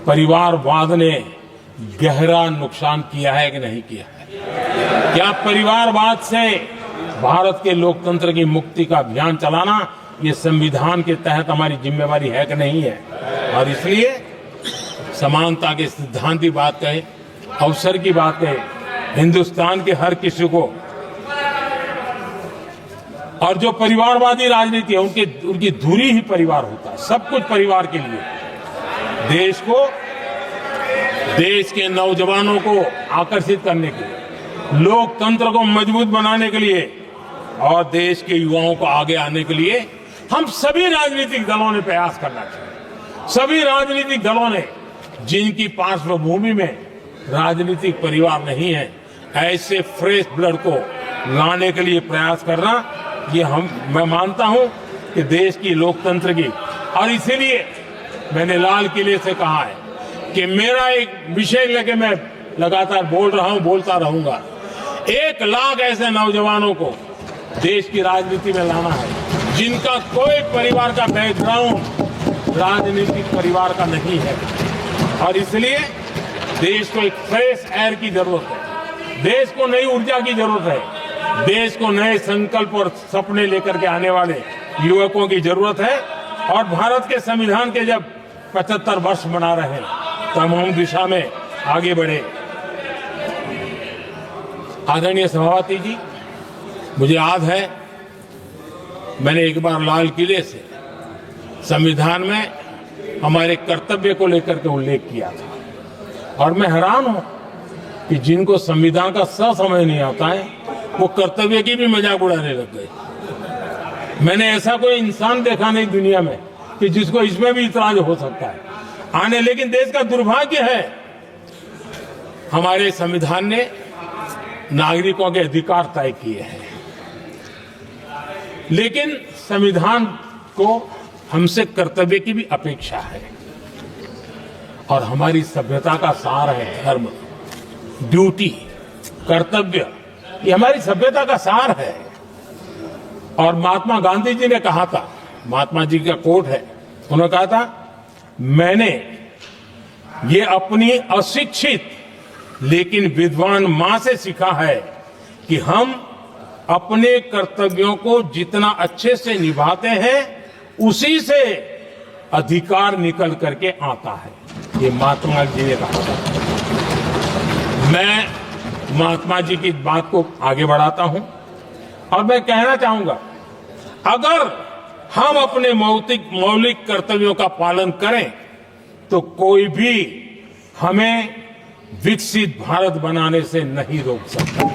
परिवारवाद ने गहरा नुकसान किया है कि नहीं किया है? क्या परिवारवाद से भारत के लोकतंत्र की मुक्ति का अभियान चलाना ये संविधान के तहत हमारी जिम्मेवारी है कि नहीं है? और इसलिए समानता के सिद्धांत की बात कहे, अवसर की बात कहे, हिंदुस्तान के हर किसी को, और जो परिवारवादी राजनीति है उनकी धुरी ही परिवार होता है, सब कुछ परिवार के लिए। देश को, देश के नौजवानों को आकर्षित करने के लिए, लोकतंत्र को मजबूत बनाने के लिए और देश के युवाओं को आगे आने के लिए हम सभी राजनीतिक दलों ने प्रयास करना चाहिए। सभी राजनीतिक दलों ने, जिनकी पार्श्वभूमि में राजनीतिक परिवार नहीं है, ऐसे फ्रेश ब्लड को लाने के लिए प्रयास करना, ये मैं मानता हूं कि देश की लोकतंत्र की, और इसीलिए मैंने लाल किले से कहा है कि मेरा एक विषय लेके मैं लगातार बोल रहा हूं, बोलता रहूंगा। 1 लाख ऐसे नौजवानों को देश की राजनीति में लाना है जिनका कोई परिवार का बैकग्राउंड राजनीतिक परिवार का नहीं है। और इसलिए देश को एक फ्रेश एयर की जरूरत है, देश को नई ऊर्जा की जरूरत है, देश को नए संकल्प और सपने लेकर के आने वाले युवकों की जरूरत है। और भारत के संविधान के जब 75 वर्ष मना रहे हैं तो हम दिशा में आगे बढ़े। आदरणीय सभापति जी, मुझे याद है मैंने एक बार लाल किले से संविधान में हमारे कर्तव्य को लेकर के उल्लेख किया था, और मैं हैरान हूं कि जिनको संविधान का समझ नहीं आता है वो कर्तव्य की भी मजाक उड़ाने लग गए। मैंने ऐसा कोई इंसान देखा नहीं दुनिया में कि जिसको इसमें भी इतराज हो सकता है आने। लेकिन देश का दुर्भाग्य है, हमारे संविधान ने नागरिकों के अधिकार तय किए हैं, लेकिन संविधान को हमसे कर्तव्य की भी अपेक्षा है। और हमारी सभ्यता का सार है धर्म, ड्यूटी, कर्तव्य, ये हमारी सभ्यता का सार है। और महात्मा गांधी जी ने कहा था महात्मा जी का कोट है, उन्होंने कहा था, मैंने ये अपनी अशिक्षित लेकिन विद्वान मां से सीखा है कि हम अपने कर्तव्यों को जितना अच्छे से निभाते हैं उसी से अधिकार निकल करके आता है। ये महात्मा जी ने कहा था। मैं महात्मा जी की बात को आगे बढ़ाता हूं और मैं कहना चाहूंगा, अगर हम अपने मौलिक कर्तव्यों का पालन करें तो कोई भी हमें विकसित भारत बनाने से नहीं रोक सकता।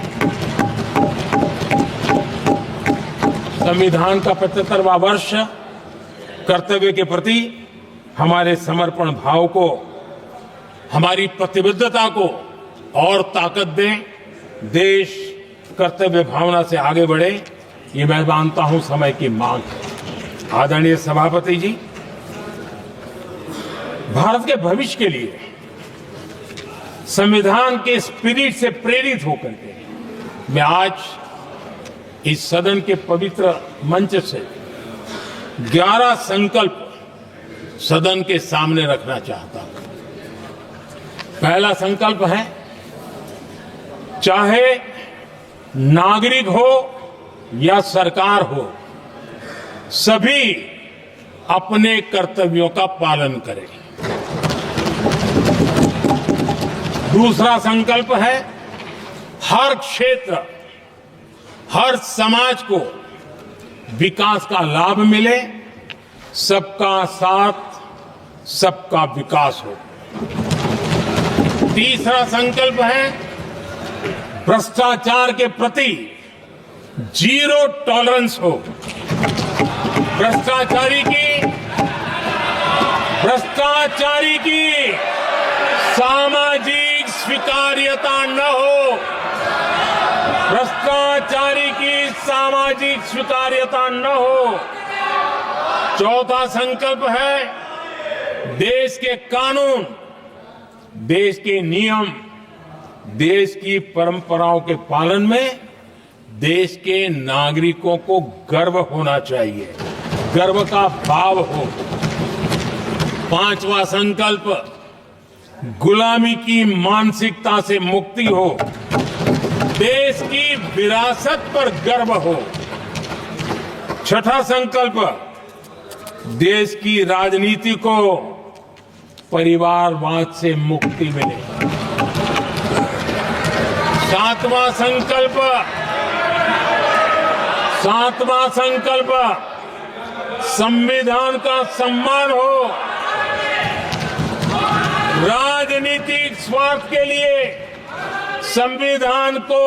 संविधान का 75वां वर्ष कर्तव्य के प्रति हमारे समर्पण भाव को, हमारी प्रतिबद्धता को और ताकत दे, देश कर्तव्य भावना से आगे बढ़े, ये मैं मानता हूं समय की मांग है। आदरणीय सभापति जी, भारत के भविष्य के लिए संविधान के स्पिरिट से प्रेरित होकर के मैं आज इस सदन के पवित्र मंच से 11 संकल्प सदन के सामने रखना चाहता हूं। पहला संकल्प है, चाहे नागरिक हो या सरकार हो, सभी अपने कर्तव्यों का पालन करें। दूसरा संकल्प है, हर क्षेत्र, हर समाज को विकास का लाभ मिले, सबका साथ, सबका विकास हो। तीसरा संकल्प है, भ्रष्टाचार के प्रति जीरो टॉलरेंस हो। भ्रष्टाचारी की सामाजिक स्वीकार्यता न हो। भ्रष्टाचारी की सामाजिक स्वीकार्यता न हो। चौथा संकल्प है, देश के कानून, देश के नियम, देश की परंपराओं के पालन में देश के नागरिकों को गर्व होना चाहिए, गर्व का भाव हो। पांचवा संकल्प, गुलामी की मानसिकता से मुक्ति हो, देश की विरासत पर गर्व हो। छठा संकल्प, देश की राजनीति को परिवारवाद से मुक्ति मिले। सातवां संकल्प, संविधान का सम्मान हो। राजनीतिक स्वार्थ के लिए संविधान को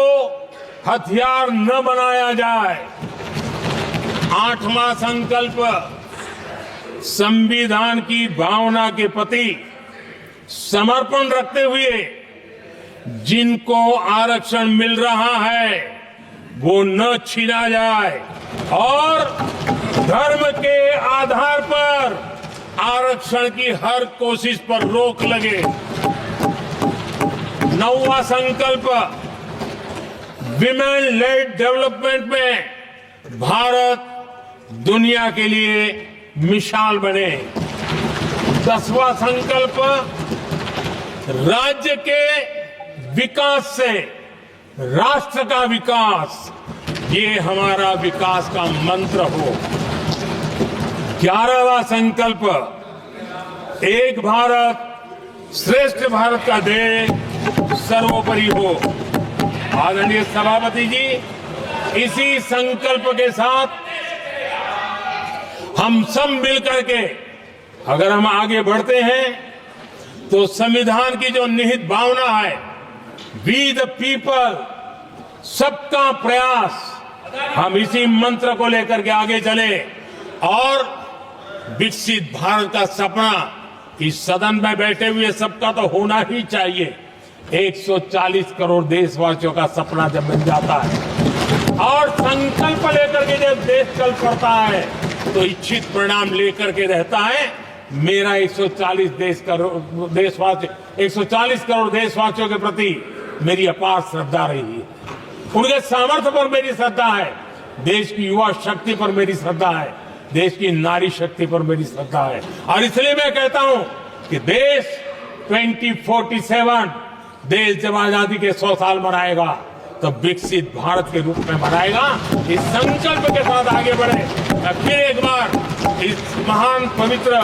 हथियार न बनाया जाए। आठवां संकल्प, संविधान की भावना के प्रति समर्पण रखते हुए जिनको आरक्षण मिल रहा है वो न छीना जाए और धर्म के आधार पर आरक्षण की हर कोशिश पर रोक लगे। नौवां संकल्प, विमेन लेड डेवलपमेंट में भारत दुनिया के लिए मिसाल बने। 10वां संकल्प, राज्य के विकास से राष्ट्र का विकास, ये हमारा विकास का मंत्र हो। 11वां संकल्प, एक भारत श्रेष्ठ भारत का ध्येय सर्वोपरि हो। आदरणीय सभापति जी, इसी संकल्प के साथ हम सब मिलकर के अगर हम आगे बढ़ते हैं तो संविधान की जो निहित भावना है, वी द पीपल, सबका प्रयास, हम इसी मंत्र को लेकर के आगे चले और विकसित भारत का सपना इस सदन में बैठे हुए सबका तो होना ही चाहिए। 140 करोड़ देशवासियों का सपना जब बन जाता है और संकल्प लेकर के जब देश चल पड़ता है तो इच्छित परिणाम लेकर के रहता है। मेरा 140 करोड़ देशवासियों के प्रति मेरी अपार श्रद्धा रही है। उनके सामर्थ्य पर मेरी श्रद्धा है, देश की युवा शक्ति पर मेरी श्रद्धा है। देश की नारी शक्ति पर मेरी श्रद्धा है। और इसलिए मैं कहता हूं कि देश 2047 देश जब आजादी के 100 साल मनाएगा तो विकसित भारत के रूप में मनाएगा। इस संकल्प के साथ आगे बढ़े। मैं फिर एक बार इस महान पवित्र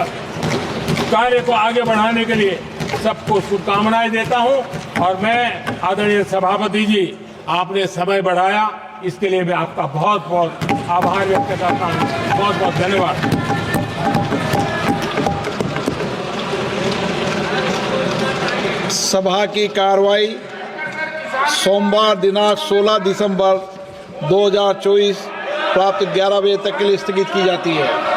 कार्य को आगे बढ़ाने के लिए सबको शुभकामनाएं देता हूं। और मैं आदरणीय सभापति जी, आपने समय बढ़ाया, इसके लिए मैं आपका बहुत बहुत आभार व्यक्त करता हूं। बहुत बहुत धन्यवाद। सभा की कार्रवाई सोमवार दिनांक 16 दिसंबर 2024 प्राप्त 11 बजे तक के लिए स्थगित की जाती है।